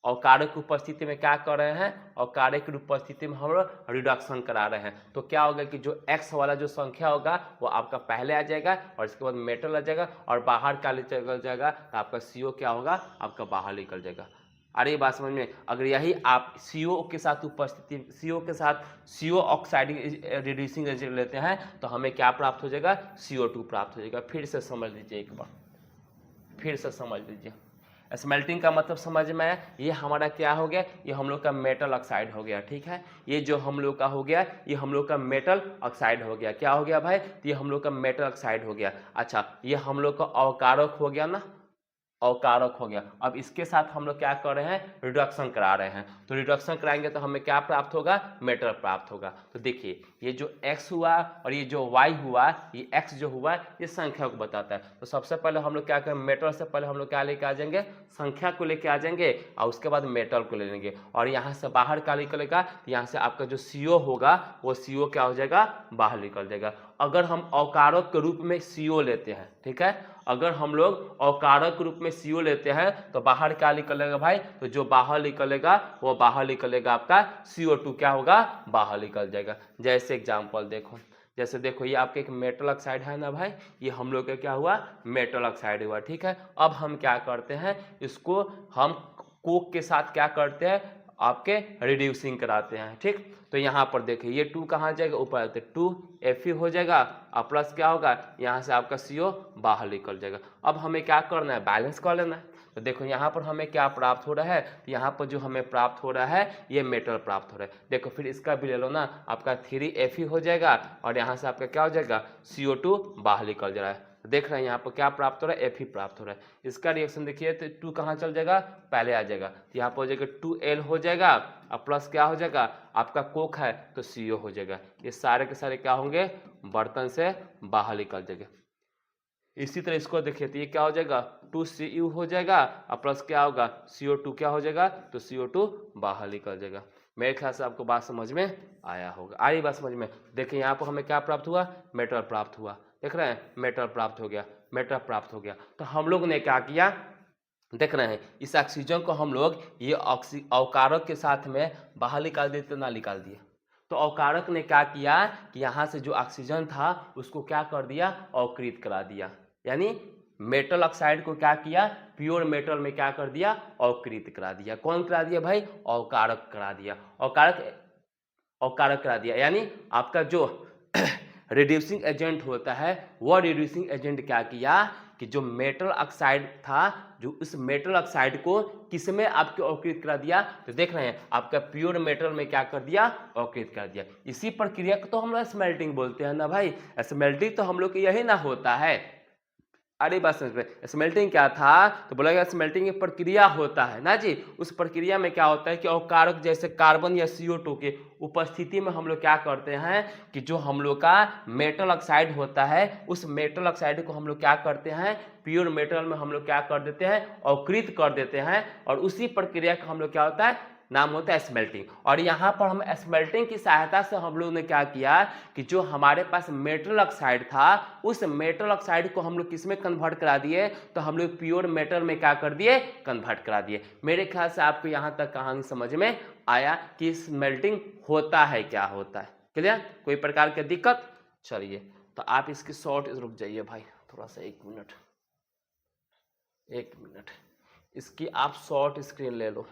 अकारक की उपस्थिति में क्या कर रहे हैं, अकारक की उपस्थिति में हम लोग रिडक्शन करा रहे हैं। तो क्या होगा कि जो एक्स वाला जो संख्या होगा वो आपका पहले आ जाएगा, और इसके बाद मेटल आ जाएगा, और बाहर का निकल जाएगा, तो आपका सीओ क्या होगा, आपका बाहर निकल जाएगा। अरे ये बात समझ में, अगर यही आप सीओ के साथ उपस्थिति, सीओ के साथ सीओ ऑक्साइड रिड्यूसिंग एजेंट लेते हैं, तो हमें क्या प्राप्त हो जाएगा, CO2 प्राप्त हो जाएगा। फिर से समझ लीजिए एक बार, फिर से समझ लीजिए, स्मेल्टिंग का मतलब समझ में आया। ये हमारा क्या हो गया, ये हम लोग का मेटल ऑक्साइड हो गया, ठीक है। ये जो हम लोग का हो गया, ये हम लोग का मेटल ऑक्साइड हो गया। क्या हो गया भाई, तो ये हम लोग का मेटल ऑक्साइड हो गया। अच्छा, ये हम लोग का अवकारक हो गया ना, अवकारक हो गया। अब इसके साथ हम लोग क्या कर रहे हैं, रिडक्शन करा रहे हैं। तो रिडक्शन कराएंगे तो हमें क्या प्राप्त होगा, मेटल प्राप्त होगा। तो देखिए ये जो x हुआ और ये जो y हुआ, ये x जो हुआ ये संख्या को बताता है। तो सबसे पहले हम लोग क्या करें, मेटल से पहले हम लोग क्या लेके आ जाएंगे, संख्या को लेके आ जाएंगे, और उसके बाद मेटल को ले लेंगे। और यहाँ से बाहर क्या निकलेगा, यहाँ से आपका जो CO होगा वो CO क्या हो जाएगा, बाहर निकल जाएगा। अगर हम अवकारक के रूप में CO लेते हैं, ठीक है, अगर हम लोग अवकारक रूप में CO लेते हैं तो बाहर क्या निकलेगा भाई, तो जो बाहर निकलेगा वो बाहर निकलेगा आपका CO2 क्या होगा, बाहर निकल जाएगा। जैसे एग्जांपल देखो, जैसे देखो ये आपके एक मेटल ऑक्साइड है ना भाई, ये हम लोग का क्या हुआ, मेटल ऑक्साइड हुआ, ठीक है। अब हम क्या करते हैं, इसको हम कोक के साथ क्या करते हैं, आपके रिड्यूसिंग कराते हैं, ठीक। तो यहाँ पर देखिए ये 2 कहाँ जाएगा, ऊपर, तो 2Fe हो जाएगा, और प्लस क्या होगा, यहाँ से आपका CO बाहर निकल जाएगा। अब हमें क्या करना है, बैलेंस कर लेना है। तो देखो यहाँ पर हमें क्या प्राप्त हो रहा है, तो यहाँ पर जो हमें प्राप्त हो रहा है ये मेटल प्राप्त हो रहा है। देखो फिर इसका भी ले लो ना, आपका 3Fe हो जाएगा, और यहाँ से आपका क्या हो जाएगा, CO2 बाहर निकल जा रहा है। देख रहे हैं यहाँ पर क्या प्राप्त हो रहा है, Fe प्राप्त हो रहा है। इसका रिएक्शन देखिए, तो 2 कहाँ चल जाएगा, पहले आ जाएगा, तो यहाँ पर हो जाएगा 2L हो जाएगा, और प्लस क्या हो जाएगा, आपका कोक है तो CO हो जाएगा। ये सारे के सारे क्या होंगे, बर्तन से बाहर निकल जाएंगे। इसी तरह इसको देखिए, तो ये क्या हो जाएगा, 2Cu हो जाएगा, और प्लस क्या होगा, CO2 क्या हो जाएगा, तो CO2 बाहर निकल जाएगा। मेरे ख्याल से आपको बात समझ में आया होगा, आ रही बात समझ में। देखिए यहाँ पर हमें क्या प्राप्त हुआ, मेटल प्राप्त हुआ, देख रहे हैं, मेटल प्राप्त हो गया, मेटल प्राप्त हो गया। तो हम लोग ने क्या किया, देख रहे हैं, इस ऑक्सीजन को हम लोग ये अवकारक के साथ में बाहर निकाल देते, ना निकाल दिए। तो अवकारक ने क्या किया कि यहाँ से जो ऑक्सीजन था उसको क्या कर दिया, अवकृत करा दिया, यानी मेटल ऑक्साइड को क्या किया, प्योर मेटल में क्या कर दिया, अवकृत करा दिया। कौन करा दिया भाई, अवकारक करा दिया, अवकारक, अवकारक करा दिया। यानी आपका जो रिड्यूसिंग एजेंट होता है, वह रिड्यूसिंग एजेंट क्या किया कि जो मेटल ऑक्साइड था, जो उस मेटल ऑक्साइड को किसमें आपके अवकृत करा दिया, तो देख रहे हैं आपका प्योर मेटल में क्या कर दिया, अवकृत कर दिया। इसी प्रक्रिया को तो हम लोग स्मेल्टिंग बोलते हैं ना भाई, स्मेल्टिंग तो हम लोग के यही ना होता है। अरे बात समझ में, स्मेल्टिंग क्या था, तो बोला गया स्मेल्टिंग एक प्रक्रिया होता है ना जी। उस प्रक्रिया में क्या होता है कि अवकारक जैसे कार्बन या CO2 के उपस्थिति में हम लोग क्या करते हैं कि जो हम लोग का मेटल ऑक्साइड होता है, उस मेटल ऑक्साइड को हम लोग क्या करते हैं, प्योर मेटल में हम लोग क्या कर देते हैं, अवकृत कर देते हैं। और उसी प्रक्रिया का हम लोग क्या होता है, नाम होता है स्मेल्टिंग। और यहाँ पर हम स्मेल्टिंग की सहायता से हम लोग ने क्या किया कि जो हमारे पास मेटल ऑक्साइड था, उस मेटल ऑक्साइड को हम लोग किस में कन्वर्ट करा दिए, तो हम लोग प्योर मेटल में क्या कर दिए, कन्वर्ट करा दिए। मेरे ख्याल से आपको यहाँ तक कहानी समझ में आया कि स्मेल्टिंग होता है, क्या होता है, क्लियर, कोई प्रकार की दिक्कत। चलिए, तो आप इसकी शॉर्ट रुक जाइए भाई, थोड़ा सा 1 मिनट, 1 मिनट, इसकी आप शॉर्ट स्क्रीन ले लो।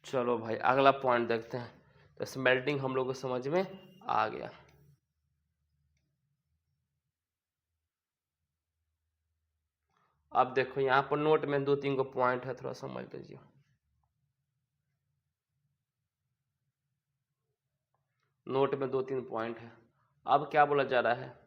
चलो भाई अगला पॉइंट देखते हैं। तो स्मेल्टिंग हम लोग को समझ में आ गया। अब देखो यहाँ पर नोट में 2-3 को पॉइंट है, थोड़ा समझ लीजिए। नोट में 2-3 पॉइंट है। अब क्या बोला जा रहा है,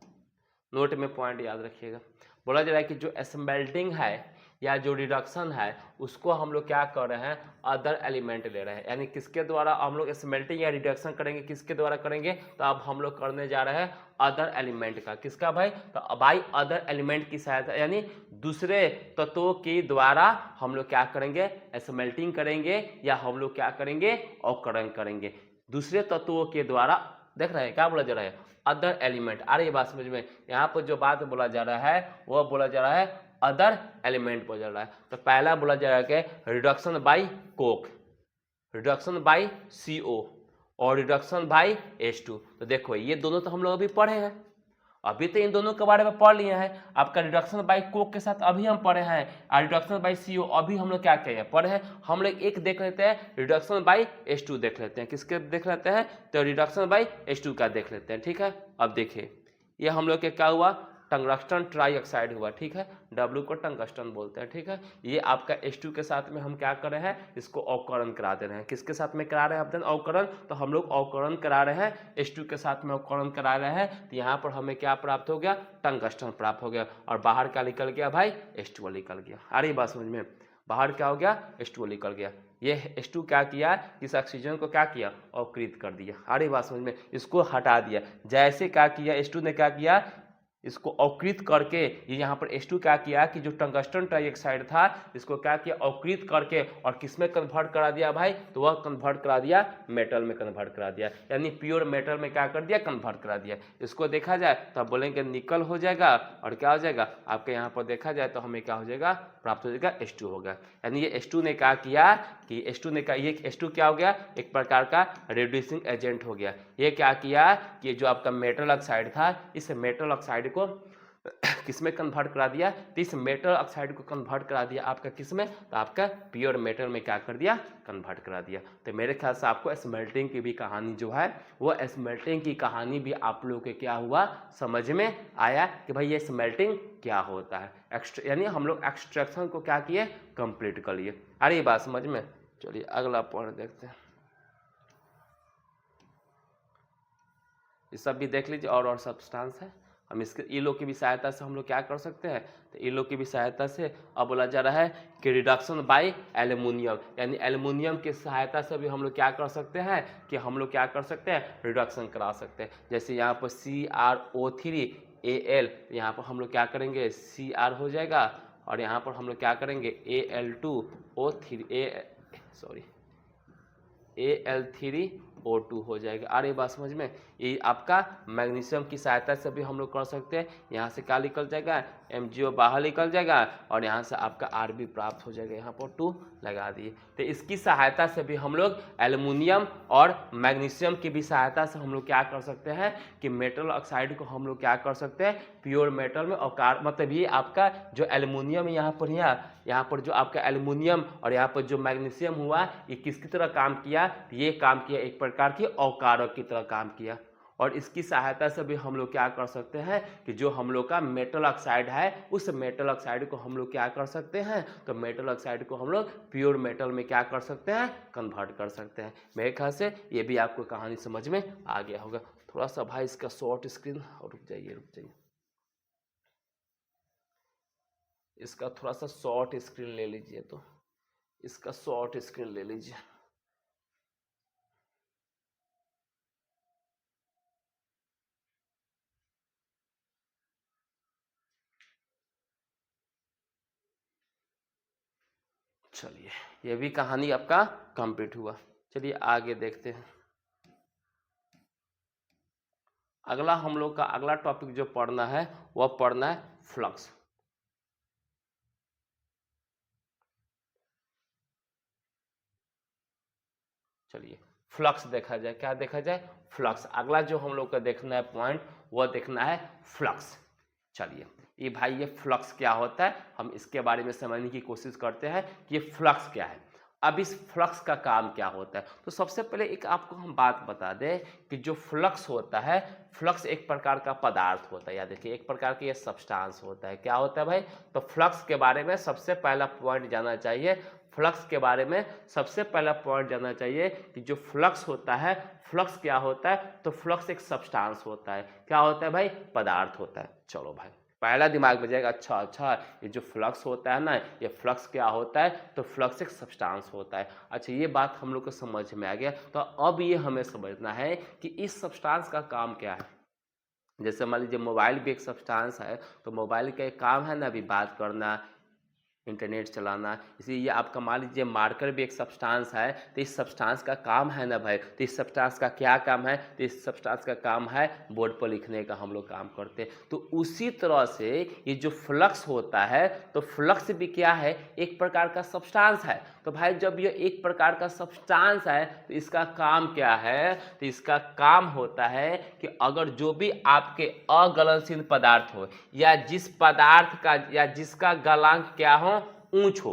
नोट में पॉइंट याद रखिएगा। बोला जा रहा है कि जो स्मेल्टिंग है या जो रिडक्शन है उसको हम लोग क्या कर रहे हैं, अदर एलिमेंट ले रहे हैं। यानी किसके द्वारा हम लोग स्मेल्टिंग या रिडक्शन करेंगे, किसके द्वारा करेंगे, तो अब हम लोग करने जा रहे हैं अदर एलिमेंट का। किसका भाई, तो भाई अदर एलिमेंट की सहायता, यानी दूसरे तत्वों के द्वारा हम लोग क्या करेंगे, स्मेल्टिंग करेंगे या हम लोग क्या करेंगे, अवकरण करेंगे। दूसरे तत्वों के द्वारा, देख रहे हैं क्या बोला जा रहा है, अदर एलिमेंट। आ रही है बात समझ में। यहाँ पर जो बात बोला जा रहा है वह बोला जा रहा है अदर एलिमेंट बोला जा रहा है। तो पहला बोला जा रहा है कि reduction by coke, reduction by CO और रिडक्शन बाय H2। तो देखो ये दोनों तो हम लोग अभी पढ़े हैं, अभी तो इन दोनों के बारे में पढ़ लिए हैं। आपका रिडक्शन बाय कोक के साथ अभी हम पढ़े हैं, और रिडक्शन बाय CO अभी हम लोग क्या किए पढ़े हैं। हम लोग एक देख लेते हैं, रिडक्शन बाय H2 देख लेते हैं। किसके देख लेते हैं, तो रिडक्शन बाय H2 का देख लेते हैं। ठीक है, अब देखिए ये हम लोग के क्या हुआ, टंगस्टन ट्राइऑक्साइड हुआ। ठीक है, W को टंगस्टन बोलते हैं। ठीक है, ये आपका H2 के साथ में हम क्या कर रहे हैं, इसको अवकरण करा दे रहे हैं। किसके साथ में करा रहे हैं अध्ययन, अवकरण। तो हम लोग अवकरण करा रहे हैं, H2 के साथ में अवकरण करा रहे हैं। तो यहाँ पर हमें क्या प्राप्त हो गया, टंगस्टन प्राप्त हो गया, और बाहर क्या निकल गया भाई, H2 निकल गया। आ रही बात समझ में, बाहर क्या हो गया, H2 निकल गया। ये H2 क्या किया, इस ऑक्सीजन को क्या किया, अवकृत कर दिया। आ रही बात समझ में, इसको हटा दिया। जैसे क्या किया, H2 ने क्या किया, इसको अवकृत करके, ये यहाँ पर H2 क्या किया कि जो टंगस्टन ट्राइऑक्साइड था इसको क्या किया, अवकृत करके, और किसमें कन्वर्ट करा दिया भाई, तो वह कन्वर्ट करा दिया मेटल में, कन्वर्ट करा दिया। यानी प्योर मेटल में क्या कर दिया, कन्वर्ट करा दिया। इसको देखा जाए तो आप बोलेंगे निकल हो जाएगा, और क्या हो जाएगा आपके यहाँ पर देखा जाए तो हमें क्या हो जाएगा, प्राप्त हो जाएगा H2 होगा। यानी ये H2 ने क्या किया कि H2 ने कहा, ये H2 क्या हो गया, एक प्रकार का रिड्यूसिंग एजेंट हो गया। ये क्या किया कि जो आपका मेटल ऑक्साइड था, इस मेटल ऑक्साइड को किसमें कन्वर्ट करा दिया, तो इस मेटल ऑक्साइड को कन्वर्ट करा दिया आपका किसमें, तो आपका प्योर मेटल में क्या कर दिया, कन्वर्ट करा दिया। तो मेरे ख्याल से आपको स्मेल्टिंग की भी कहानी जो है, वो स्मेल्टिंग की कहानी भी आप लोगों के क्या हुआ, समझ में आया कि भाई ये स्मेल्टिंग क्या होता है। यानी हम लोग एक्सट्रैक्शन को क्या किए, कंप्लीट कर लिए। आ रही बात समझ में। चलिए अगला पॉइंट देखते हैं, ये सब भी देख लीजिए। और सब्सटेंस है, हम इसके ईलो की भी सहायता से हम लोग क्या कर सकते हैं, तो ईलो की भी सहायता से अब बोला जा रहा है कि रिडक्शन बाय एल्युमिनियम, यानी एल्युमिनियम की सहायता से भी हम लोग क्या कर सकते हैं, कि हम लोग क्या कर सकते हैं, रिडक्शन करा सकते हैं। जैसे यहाँ पर CrO3Al, यहाँ पर हम लोग क्या करेंगे, Cr हो जाएगा, और यहाँ पर हम लोग क्या करेंगे Al2O3 हो जाएगा। आ रही बात समझ में। ये आपका मैग्नीशियम की सहायता से भी हम लोग कर सकते हैं। यहाँ से क्या निकल जाएगा, MgO बाहर निकल जाएगा, और यहाँ से आपका Rb प्राप्त हो जाएगा। यहाँ पर 2 लगा दिए। तो इसकी सहायता से भी हम लोग एल्युमिनियम और मैग्नीशियम की भी सहायता से हम लोग क्या कर सकते हैं, कि मेटल ऑक्साइड को हम लोग क्या कर सकते हैं, प्योर मेटल में, और मतलब ये आपका जो एल्युमिनियम यहाँ पर, यहाँ पर जो आपका एल्युमिनियम और यहाँ पर जो मैग्नीशियम हुआ, ये किसकी तरह काम किया, ये काम किया एक प्रकार की अवकारक की तरह काम किया। और इसकी सहायता से भी हम लोग क्या कर सकते हैं, कि जो हम लोग का मेटल ऑक्साइड है, उस मेटल ऑक्साइड को हम लोग क्या कर सकते हैं, तो मेटल ऑक्साइड को हम लोग प्योर मेटल में क्या कर सकते हैं, कन्वर्ट कर सकते हैं। मेरे ख्याल से ये भी आपको कहानी समझ में आ गया होगा। थोड़ा सा भाई इसका शॉर्ट स्क्रीन, और रुक जाइए, इसका थोड़ा सा शॉर्ट स्क्रीन ले लीजिए, तो इसका शॉर्ट स्क्रीन ले लीजिए। चलिए ये भी कहानी आपका कंप्लीट हुआ। चलिए आगे देखते हैं। अगला हम लोग का अगला टॉपिक जो पढ़ना है, वह पढ़ना है फ्लक्स। चलिए फ्लक्स देखा जाए, क्या देखा जाए, फ्लक्स। अगला जो हम लोग का देखना है पॉइंट, वह देखना है फ्लक्स। चलिए ये भाई ये फ्लक्स क्या होता है, हम इसके बारे में समझने की कोशिश करते हैं कि ये फ्लक्स क्या है। अब इस फ्लक्स का काम क्या होता है? तो सबसे पहले एक आपको हम बात बता दें कि जो फ्लक्स होता है, फ्लक्स एक प्रकार का पदार्थ होता है, या देखिए एक प्रकार की ये सब्सटेंस होता है। क्या होता है भाई? तो फ्लक्स के बारे में सबसे पहला पॉइंट जानना चाहिए। फ्लक्स के बारे में सबसे पहला पॉइंट जानना चाहिए कि जो फ्लक्स होता है, फ्लक्स क्या होता है? तो फ्लक्स एक सब्सटेंस होता है। क्या होता है भाई? पदार्थ होता है। चलो भाई, पहला दिमाग में जाएगा, अच्छा ये जो फ्लक्स होता है ना, ये फ्लक्स क्या होता है? तो फ्लक्स एक सब्सटेंस होता है। अच्छा, ये बात हम लोग को समझ में आ गया। तो अब ये हमें समझना है कि इस सब्सटेंस का काम क्या है। जैसे मान लीजिए मोबाइल भी एक सब्सटेंस है, तो मोबाइल का एक काम है ना अभी बात करना, इंटरनेट चलाना। इसीलिए आपका मान लीजिए मार्कर भी एक सब्सटेंस है, तो इस सब्सटेंस का काम है ना भाई, तो इस सब्सटेंस का क्या काम है? तो इस सब्सटेंस का काम है बोर्ड पर लिखने का, हम लोग काम करते हैं। तो उसी तरह से ये जो फ्लक्स होता है, तो फ्लक्स भी क्या है? एक प्रकार का सब्सटेंस है। तो भाई जब ये एक प्रकार का सब्सटेंस है, तो इसका काम क्या है? तो इसका काम होता है कि अगर जो भी आपके अगलनशील पदार्थ हो, या जिस पदार्थ का या जिसका गलनांक क्या हो, ऊंच हो।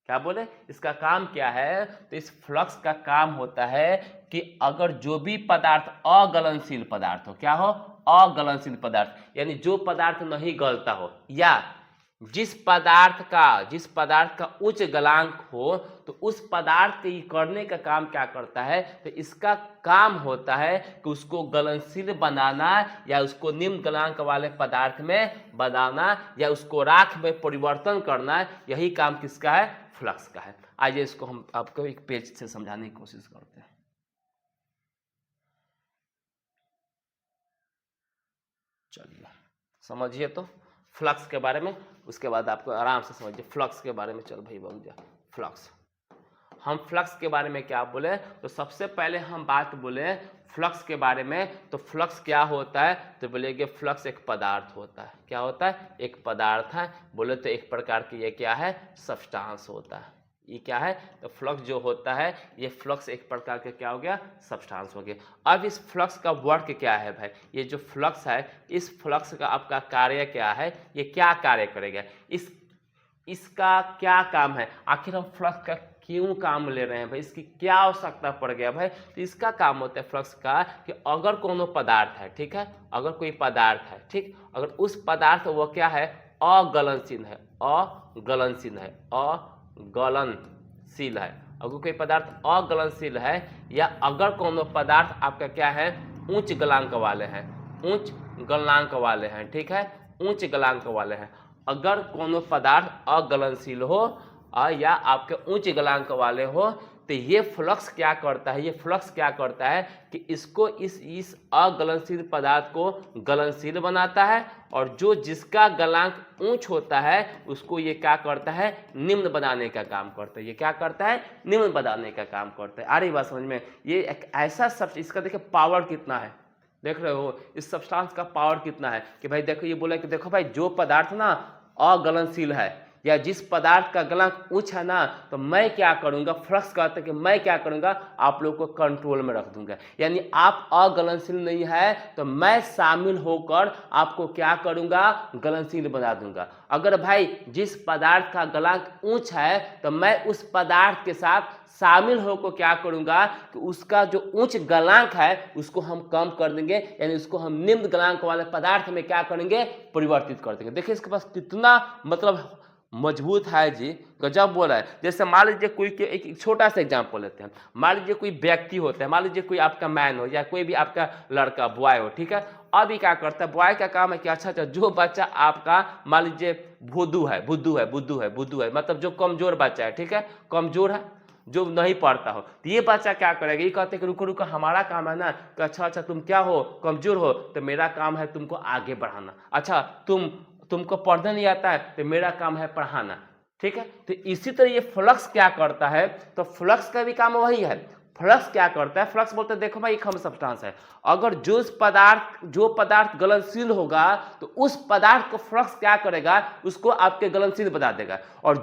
क्या बोले? इसका काम क्या है? तो इस फ्लक्स का काम होता है कि अगर जो भी पदार्थ अगलनशील पदार्थ हो, क्या हो? अगलनशील पदार्थ, यानी जो पदार्थ नहीं गलता हो, या जिस पदार्थ का उच्च गलनांक हो, तो उस पदार्थ के करने का काम क्या करता है? तो इसका काम होता है कि उसको गलनशील बनाना, या उसको निम्न गलनांक वाले पदार्थ में बनाना, या उसको राख में परिवर्तन करना। यही काम किसका है? फ्लक्स का है। आइए इसको हम आपको एक पेज से समझाने की कोशिश करते हैं। चलिए समझिए तो फ्लक्स के बारे में, उसके बाद आपको आराम से समझिए फ्लक्स के बारे में। चल भाई बन जा फ्लक्स। हम फ्लक्स के बारे में क्या बोले? तो सबसे पहले हम बात बोले फ्लक्स के बारे में। तो फ्लक्स क्या होता है? तो बोलेंगे फ्लक्स एक पदार्थ होता है। क्या होता है? एक पदार्थ है। बोले तो एक प्रकार की ये क्या है? सब्सटेंस होता है। ये क्या है? तो फ्लक्स जो होता है, ये फ्लक्स एक प्रकार का क्या हो गया? सब्सटेंस हो गया। अब इस फ्लक्स का वर्क क्या है भाई? ये जो फ्लक्स है, इस फ्लक्स का आपका कार्य क्या है? ये क्या कार्य करेगा? इसका क्या काम है? आखिर हम फ्लक्स का क्यों काम ले रहे हैं भाई? इसकी क्या आवश्यकता पड़ गया भाई? तो इसका काम होता है फ्लक्स का कि अगर कोनो पदार्थ है, ठीक है, अगर कोई पदार्थ है, ठीक, अगर उस पदार्थ वो क्या है? अगलनशील है, अगलनशील है, अगलनशील है। अगर कोई पदार्थ अगलनशील है, या अगर कोनो पदार्थ आपका क्या है? उच्च गलनांक वाले हैं, उच्च गलनांक वाले हैं, ठीक है, उच्च गलनांक वाले हैं। अगर कोनो पदार्थ अगलनशील हो या आपके उच्च गलनांक वाले हो, तो ये फ्लक्स क्या करता है? ये फ्लक्स क्या करता है कि इसको इस अगलनशील पदार्थ को गलनशील बनाता है, और जो जिसका गलनांक ऊंच होता है उसको ये क्या करता है? निम्न बनाने का काम करता है। ये क्या करता है? निम्न बनाने का काम करता है। आ रही बात समझ में? ये एक ऐसा सब, इसका देखिए पावर कितना है, देख रहे हो इस सब्सटेंस का पावर कितना है कि भाई देखो, ये बोला कि देखो भाई जो पदार्थ ना अगलनशील है, या जिस पदार्थ का गलनांक उच्च है ना, तो मैं क्या करूंगा? फ्लक्स कहते हैं कि मैं क्या करूंगा? आप लोग को कंट्रोल में रख दूंगा। यानी आप अगलनशील नहीं है, तो मैं शामिल होकर आपको क्या करूंगा? गलनशील बना दूंगा। अगर भाई जिस पदार्थ का गलनांक उच्च है, तो मैं उस पदार्थ के साथ शामिल होकर क्या करूंगा कि उसका जो उच्च गलनांक है उसको हम कम कर देंगे, यानी उसको हम निम्न गलनांक वाले पदार्थ में क्या करेंगे? परिवर्तित कर देंगे। देखिए इसके पास कितना मतलब मजबूत है जी, गजब बोला है। जैसे मान लीजिए कोई के एक छोटा सा एग्जांपल लेते हैं। मान लीजिए कोई व्यक्ति होता है, मान लीजिए कोई आपका मैन हो, या कोई भी आपका लड़का बॉय हो, ठीक है। अभी क्या करता है? बॉय का काम है कि अच्छा जो बच्चा आपका मान लीजिए बुद्धू है, मतलब जो कमजोर बच्चा है, ठीक है, कमजोर है, जो नहीं पढ़ता हो, तो ये बच्चा क्या करेगा? ये कहते हैं कि रुको रुको, हमारा काम है ना कि अच्छा तुम क्या हो? कमजोर हो, तो मेरा काम है तुमको आगे बढ़ाना। अच्छा तुमको पढ़ना नहीं आता है, तो मेरा काम है पढ़ाना, ठीक है। तो इसी तरह ये फ्लक्स क्या करता है? तो फ्लक्स का भी काम वही है। फ्लक्स क्या करता है? फ्लक्स बोलते हैं देखो भाई एक हम सब्सटेंस है, अगर जो पदार्थ गलनशील होगा, तो उस पदार्थ को फ्लक्स क्या करेगा? उसको आपके गलनशील बना देगा। और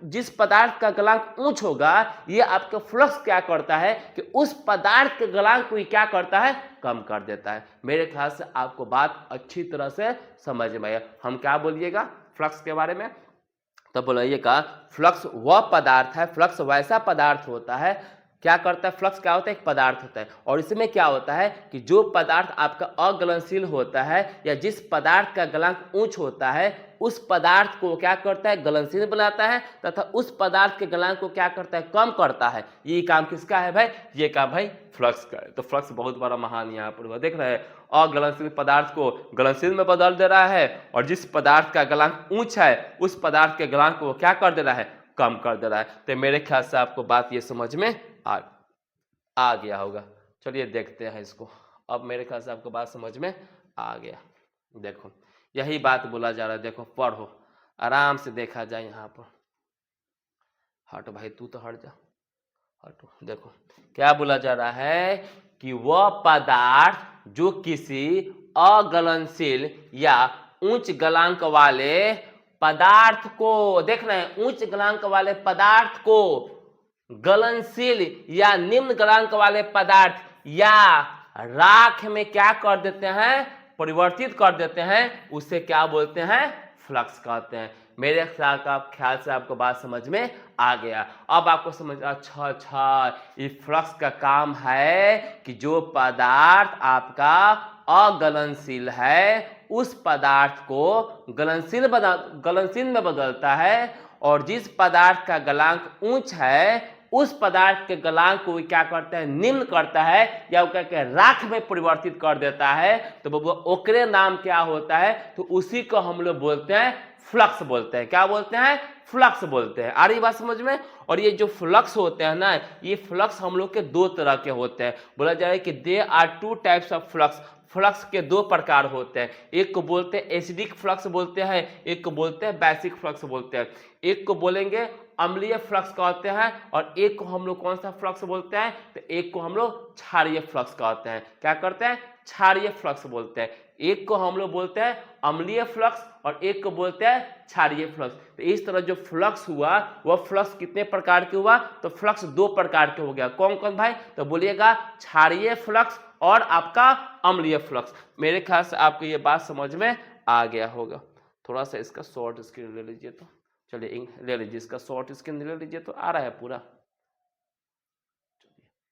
जिस पदार्थ का गलनांक उच्च होगा, ये आपका फ्लक्स क्या करता है कि उस पदार्थ के गलनांक को क्या करता है? कम कर देता है। मेरे ख्याल से आपको बात अच्छी तरह से समझ में आया। हम क्या बोलिएगा फ्लक्स के बारे में? तो बोलिएगा फ्लक्स वह पदार्थ है, फ्लक्स वैसा पदार्थ होता है, क्या करता है, फ्लक्स क्या होता है, एक पदार्थ होता है, और इसमें क्या होता है कि जो पदार्थ आपका अगलनशील होता है या जिस पदार्थ का गलनांक उच्च होता है उस पदार्थ को क्या करता है, गलनशील बनाता है, तथा उस पदार्थ के गलनांक को क्या करता है, कम करता है। ये काम किसका है भाई, ये काम भाई फ्लक्स का है। तो फ्लक्स बहुत बड़ा महान यहाँ पर देख रहे हैं, अगलनशील पदार्थ को गलनशील में बदल दे रहा है, और जिस पदार्थ का गलनांक उच्च है उस पदार्थ के गलनांक को क्या कर दे रहा है, कम कर दे रहा है। तो मेरे ख्याल से आपको बात ये समझ में आ गया होगा। चलिए देखते हैं इसको। अब मेरे ख्याल से आपको बात समझ में आ गया। देखो यही बात बोला जा रहा है, देखो पढ़ो आराम से, देखा जाए यहाँ पर। हटो भाई, तू तो हट जा, हटो। देखो क्या बोला जा रहा है कि वह पदार्थ जो किसी अगलनशील या उच्च गलनांक वाले पदार्थ को, देख रहे हैं, उच्च गलनांक वाले पदार्थ को गलनशील या निम्न गलनांक वाले पदार्थ या राख में क्या कर देते हैं, परिवर्तित कर देते हैं, उसे क्या बोलते हैं, फ्लक्स कहते हैं। मेरे ख्याल से आपको बात समझ में आ गया। अब आपको समझ, अच्छा ये फ्लक्स का काम है कि जो पदार्थ आपका अगलनशील है उस पदार्थ को गलनशील में बदलता है, और जिस पदार्थ का गलनांक उच्च है उस पदार्थ के गलनांक को क्या करता है, निम्न करता है, या वो क्या कहते हैं, राख में परिवर्तित कर देता है। तो वो ओकरे नाम क्या होता है, तो उसी को हम लोग बोलते हैं फ्लक्स बोलते हैं। क्या बोलते हैं, फ्लक्स बोलते हैं। आ रही बात समझ में। और ये जो फ्लक्स होते हैं ना, ये फ्लक्स हम लोग के दो तरह के होते हैं। बोला जा रहा है कि they are two types of flux, flux के दो प्रकार होते हैं। एक को बोलते हैं एसिडिक फ्लक्स बोलते हैं, एक को बोलते हैं बेसिक फ्लक्स बोलते हैं। एक को बोलेंगे अम्लीय फ्लक्स कहते हैं, और एक को हम लोग कौन सा फ्लक्स बोलते हैं, तो एक को हम लोग क्षारीय फ्लक्स कहते हैं। क्या करते हैं, क्षारीय फ्लक्स बोलते हैं। एक को हम लोग बोलते हैं अम्लीय फ्लक्स और एक को बोलते हैं क्षारीय फ्लक्स। तो इस तरह जो फ्लक्स हुआ वह फ्लक्स कितने प्रकार के हुआ, तो फ्लक्स दो प्रकार के हो गया। कौन कौन भाई, तो बोलिएगा क्षारीय फ्लक्स और आपका अम्लीय फ्लक्स। मेरे ख्याल से आपको ये बात समझ में आ गया होगा। थोड़ा सा इसका शॉर्ट स्क्रीन ले लीजिए, तो चलिए ले लीजिए, इसका शॉर्ट स्क्रीन ले लीजिए, तो आ रहा है पूरा,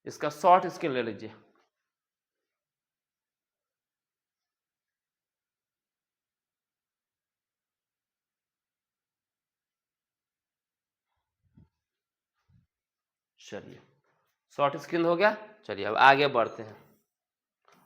इसका शॉर्ट स्क्रीन ले लीजिए। चलिए शॉर्ट स्क्रीन हो गया। चलिए अब आगे बढ़ते हैं।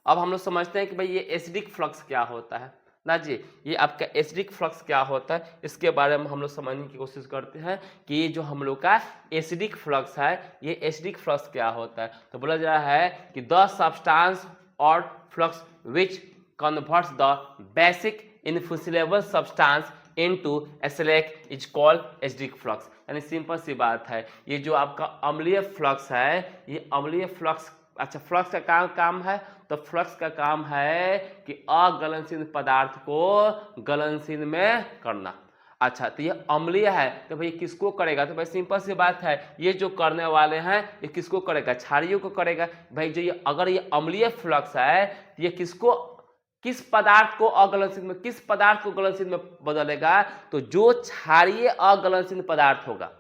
अब हम लोग समझते हैं कि भाई ये एसिडिक फ्लक्स क्या होता है ना जी। ये आपका एसिडिक फ्लक्स क्या होता है, इसके बारे में हम लोग समझने की कोशिश करते हैं कि ये जो हम लोग का एसिडिक फ्लक्स है, ये एसिडिक फ्लक्स क्या होता है। तो बोला जा रहा है कि the substance or flux which converts the basic infusible substance into acidic is called acidic flux. यानी सिंपल सी बात है, ये जो आपका अम्लीय फ्लक्स है, ये अम्लीय फ्लक्स, अच्छा फ्लक्स का काम है, तो फ्लक्स का काम है कि अगलनशील पदार्थ को गलनशील में करना। अच्छा तो ये अम्लीय है, तो भाई किसको करेगा, तो भाई सिंपल सी बात है, ये जो करने वाले हैं ये किसको करेगा, क्षारीयों को करेगा। भाई जो ये अगर ये अम्लीय फ्लक्स है तो ये किसको, किस पदार्थ को अगलनशील में, किस पदार्थ को गलनशील में बदलेगा, तो जो क्षारीय अगलनशील पदार्थ होगा,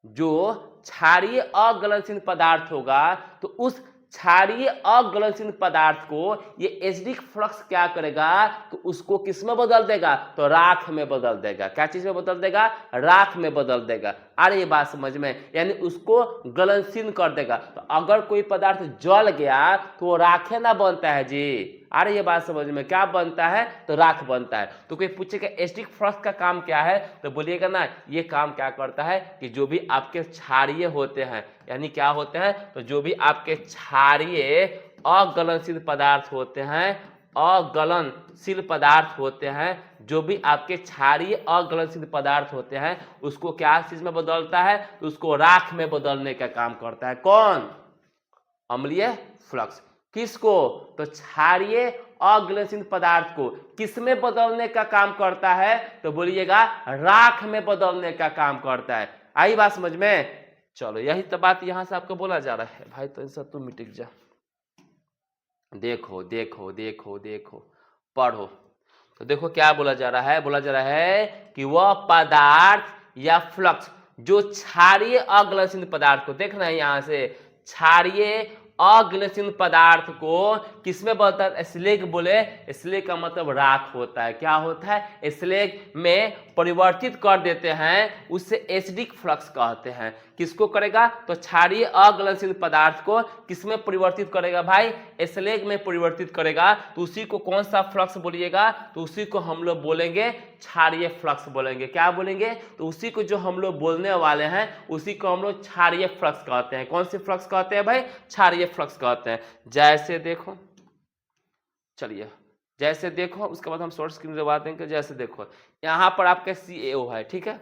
जो क्षारीय अगलनशील पदार्थ होगा, तो उस क्षारीय अगलनशील पदार्थ को ये एसिडिक फ्लक्स क्या करेगा, तो उसको किस में बदल देगा, तो राख में बदल देगा। क्या चीज में बदल देगा, राख में बदल देगा। अरे ये बात समझ में, यानी उसको गलनशील कर देगा। तो अगर कोई पदार्थ जल गया तो वो राखे ना बनता है जी। अरे ये बात समझ में, क्या बनता है, तो राख बनता है। तो कोई पूछेगा एसिडिक फ्लक्स का काम क्या है, तो बोलिएगा ना ये काम क्या करता है कि जो भी आपके क्षारीय होते हैं, यानी क्या होते हैं, तो जो भी आपके क्षारीय अगलनशील पदार्थ होते हैं, अगलनशील पदार्थ होते हैं, जो भी आपके क्षारीय अगलनशील पदार्थ होते हैं, उसको क्या चीज में बदलता है, तो उसको राख में बदलने का काम करता है। कौन, अम्लीय फ्लक्स। किसको, तो क्षारीय अगलनशील पदार्थ को किस में बदलने का काम करता है, तो बोलिएगा राख में बदलने का काम करता है। आई बात समझ में। चलो यही तो बात यहां से आपको बोला जा रहा है। भाई तो ऐसा तू मिट जा, देखो देखो देखो देखो, पढ़ो। तो देखो क्या बोला जा रहा है, बोला जा रहा है कि वह पदार्थ या फ्लक्स जो क्षारीय अघुलनशील पदार्थ को, देखना है यहाँ से, क्षारीय अघुलनशील पदार्थ को किसमें बदलता है? स्लेग बोले, स्लेग का मतलब राख होता है। क्या होता है? स्लेग में परिवर्तित कर देते हैं, उससे एसिडिक फ्लक्स कहते हैं। किसको करेगा? तो क्षारीय अघुलनशील पदार्थ को किसमें परिवर्तित करेगा भाई? स्लेग में परिवर्तित करेगा। तो उसी को कौन सा फ्लक्स बोलिएगा? तो उसी को हम लोग बोलेंगे क्षारीय फ्लक्स बोलेंगे। क्या बोलेंगे? तो उसी को जो हम लोग बोलने वाले हैं उसी को हम लोग क्षारीय फ्लक्स कहते हैं। कौन सी फ्लक्स कहते हैं भाई? क्षारीय फ्लक्स कहते हैं। जैसे देखो, चलिए जैसे देखो, उसके बाद हम शॉर्ट स्क्रीन दबा देंगे। जैसे देखो यहाँ पर आपका CaO है, ठीक है,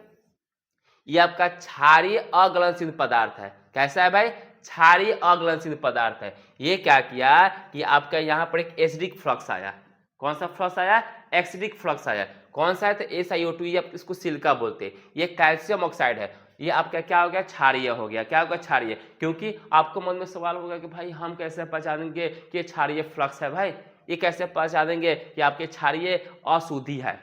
ये आपका क्षारीय अघुलनशील पदार्थ है। कैसा है भाई? क्षारीय अघुलनशील पदार्थ है। ये क्या किया कि आपका यहाँ पर एक एसिडिक फ्लक्स आया। कौन सा फ्लक्स आया? एसिडिक फ्लक्स आया। कौन सा है? तो SiO2, ये आप इसको सिलिका बोलते हैं। ये कैल्शियम ऑक्साइड है। ये आपका क्या हो गया? क्षारीय हो गया। क्या होगा? क्षारीय। क्योंकि आपको मन में सवाल होगा कि भाई हम कैसे पहचानेंगे कि ये क्षारीय फ्लक्स है? भाई ये कैसे पहचानेंगे कि आपके क्षारीय अशुद्धि है?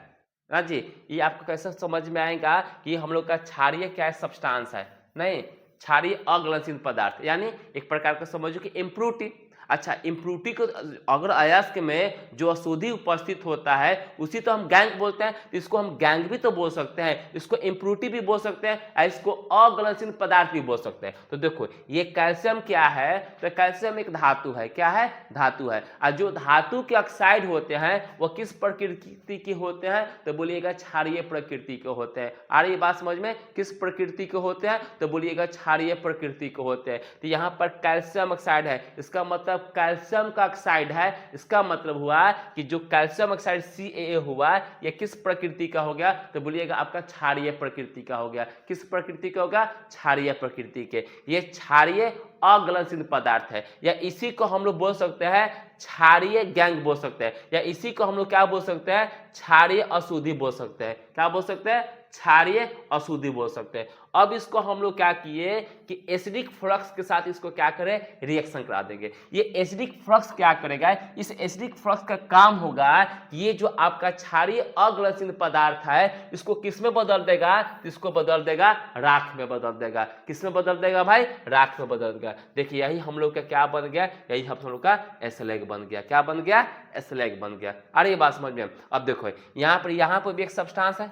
ना जी, ये आपको कैसे समझ में आएगा कि हम लोग का क्षारीय क्या सब्सटेंस है? नहीं, क्षारीय अघुलनशील पदार्थ, यानी एक प्रकार का समझो कि इम्प्रूटी। अच्छा, इम्प्रूटी को अगर अयस्क में जो अशुद्धि उपस्थित होता है उसी तो हम गैंग बोलते हैं। तो इसको हम गैंग भी तो बोल सकते हैं, इसको इम्प्रूटी भी बोल सकते हैं, इसको अघुलनशील पदार्थ भी बोल सकते हैं। तो देखो ये कैल्शियम क्या है? तो कैल्शियम एक धातु है। क्या है? धातु है। और जो धातु के ऑक्साइड होते हैं वो किस प्रकृति के होते हैं? तो बोलिएगा क्षारीय प्रकृति के होते हैं। आ रही बात समझ में? किस प्रकृति के होते हैं? तो बोलिएगा क्षारीय प्रकृति के होते हैं। तो यहाँ पर कैल्शियम ऑक्साइड है, इसका मतलब कैल्शियम का ऑक्साइड है। इसका मतलब हुआ कि जो कैल्शियम ऑक्साइड CaA हुआ ये किस प्रकृति का हो गया? तो बोलिएगा आपका क्षारीय प्रकृति का हो गया। किस प्रकृति का होगा? क्षारीय प्रकृति के। ये क्षारीय अघुलनशील पदार्थ है, या इसी को हम लोग बोल सकते हैं क्षारीय गैंग बोल सकते हैं, या इसी को हम लोग क्या बोल सकते हैं? क्षारीय अशुद्धि बोल सकते हैं। क्या बोल सकते हैं? क्षारीय अशुद्धि बोल सकते हैं। अब इसको हम लोग क्या किए कि एसिडिक फ्लक्स के साथ इसको क्या करें? रिएक्शन करा देंगे। ये एसिडिक फ्लक्स क्या करेगा? इस एसिडिक फ्लक्स का काम होगा कि ये जो आपका क्षारीय अघुलनशील पदार्थ है इसको किस में बदल देगा? इसको बदल देगा राख में बदल देगा। किस में बदल देगा भाई? राख में बदल देगा। देखिए यही हम लोग का क्या बन गया? यही हम लोग का स्लैग बन गया। क्या बन गया? स्लैग बन गया। अरे ये बात समझ में? अब देखो यहाँ पर भी एक सब्सटेंस है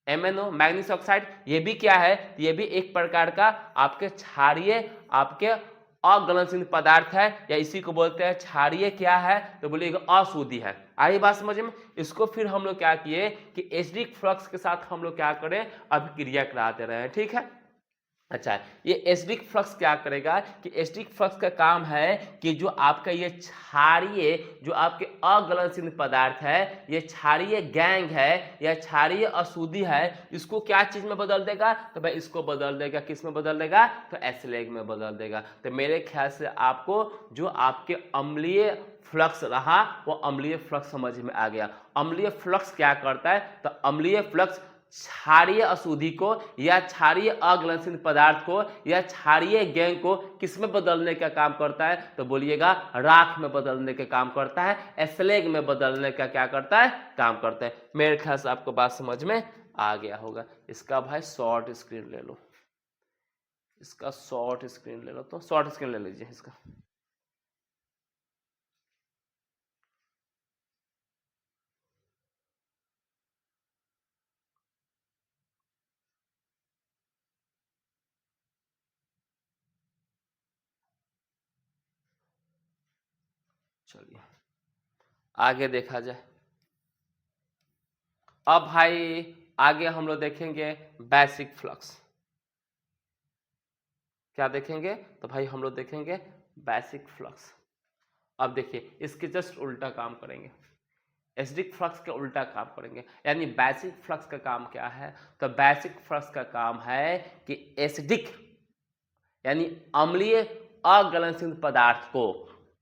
MnO, मैग्नीशियम ऑक्साइड। ये भी क्या है? ये भी एक प्रकार का आपके क्षारीय आपके अघुलनशील पदार्थ है, या इसी को बोलते हैं क्षारीय क्या है? तो बोलिएगा अशुद्धि है। आई बात समझ में? इसको फिर हम लोग क्या किए कि एसिडिक फ्लक्स के साथ हम लोग क्या करें? अभिक्रिया कराते रहे। ठीक है। अच्छा, ये एसिडिक फ्लक्स क्या करेगा कि एसिडिक फ्लक्स का काम है कि जो आपका ये क्षारीय जो आपके अघुलनशील पदार्थ है, ये क्षारीय गैंग है या क्षारीय अशुद्धि है, इसको क्या चीज में बदल देगा? तो भाई इसको बदल देगा। किस में बदल देगा? तो एस्लेग में बदल देगा। तो मेरे ख्याल से आपको जो आपके अम्लीय फ्लक्स रहा वो अम्लीय फ्लक्स समझ में आ गया। अम्लीय फ्लक्स क्या करता है? तो अम्लीय फ्लक्स क्षारीय अशुद्धि को या क्षारीय अघुलनशील पदार्थ को या क्षारीय गैंग को किसमें बदलने का काम करता है? तो बोलिएगा राख में बदलने का काम करता है, स्लैग में बदलने का क्या करता है? काम करता है। मेरे ख्याल से आपको बात समझ में आ गया होगा। इसका भाई शॉर्ट स्क्रीन ले लो, इसका शॉर्ट स्क्रीन ले लो, तो शॉर्ट स्क्रीन ले लीजिए इसका। चलिए आगे देखा जाए। अब भाई आगे हम लोग देखेंगे बेसिक फ्लक्स। क्या देखेंगे? तो भाई हम लोग देखेंगे बेसिक फ्लक्स। अब देखिए इसके जस्ट उल्टा काम करेंगे, एसिडिक फ्लक्स के उल्टा काम करेंगे। यानी बेसिक फ्लक्स का काम क्या है? तो बेसिक फ्लक्स का काम है कि एसिडिक यानी अम्लीय अघुलनशील पदार्थ को,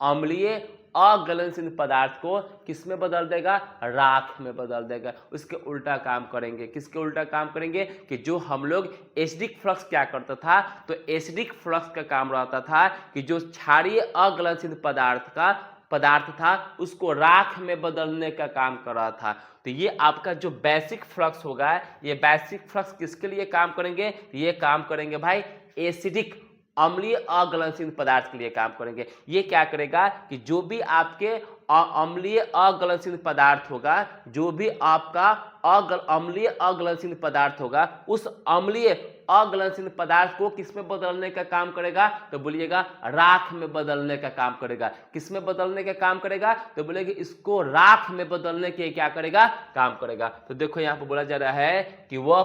अम्लीय अघुलनशील पदार्थ को किस में बदल देगा? राख में बदल देगा। उसके उल्टा काम करेंगे। किसके उल्टा काम करेंगे? कि जो हम लोग एसिडिक फ्लक्स क्या करता था? तो एसिडिक फ्लक्स का काम रहता था कि जो क्षारीय अघुलनशील पदार्थ का पदार्थ था उसको राख में बदलने का काम कर रहा था। तो ये आपका जो बेसिक फ्लक्स होगा, ये बेसिक फ्लक्स किसके लिए काम करेंगे? ये काम करेंगे भाई एसिडिक अम्लीय अगलनशील पदार्थ के लिए काम करेंगे। ये क्या करेगा कि जो भी आपके अम्लीय अगलनशील पदार्थ होगा, जो भी आपका अम्लीय अगलनशील पदार्थ होगा, उस अम्लीय अगलनशील पदार्थ को किस में बदलने का काम करेगा? तो बोलिएगा राख में बदलने का काम करेगा। किस में बदलने का काम करेगा? तो बोलेगा इसको राख में बदलने के क्या करेगा? काम करेगा। तो देखो यहाँ पर बोला जा रहा है कि वह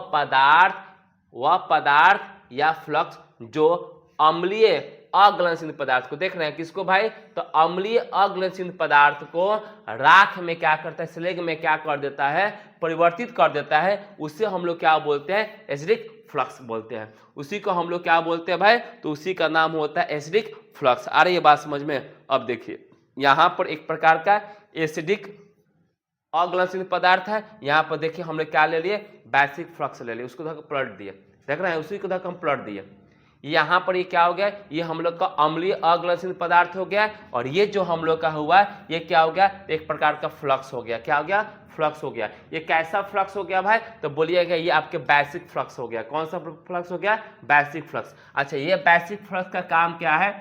पदार्थ या फ्लक्स जो अम्लीय अग्लनशील पदार्थ को, देख रहे हैं किसको भाई? तो अम्लीय अग्लनशील पदार्थ को राख में क्या करता है? स्लेग में क्या कर देता है? परिवर्तित कर देता है। उसे हम लोग क्या बोलते हैं? एसिडिक फ्लक्स बोलते हैं। उसी को हम लोग क्या बोलते हैं भाई? तो उसी का नाम होता है एसिडिक फ्लक्स। आ रही है बात समझ में? अब देखिए यहाँ पर एक प्रकार का एसिडिक अग्लनशील पदार्थ है। यहाँ पर देखिए हम लोग क्या ले लिए? बेसिक फ्लक्स ले लिए, उसको धक्का पलट दिए। देख रहे हैं, उसी को धक्का हम पलट दिए। यहाँ पर ये क्या हो गया? ये हम लोग का अम्लीय अग्लनशील पदार्थ हो गया, और ये जो हम लोग का हुआ ये क्या हो गया? एक प्रकार का फ्लक्स हो गया। क्या हो गया? फ्लक्स हो गया। ये कैसा फ्लक्स हो गया भाई? तो बोलिएगा ये आपके बेसिक फ्लक्स हो गया। कौन सा फ्लक्स हो गया? Basic flux. अच्छा, ये बेसिक फ्लक्स का काम क्या है?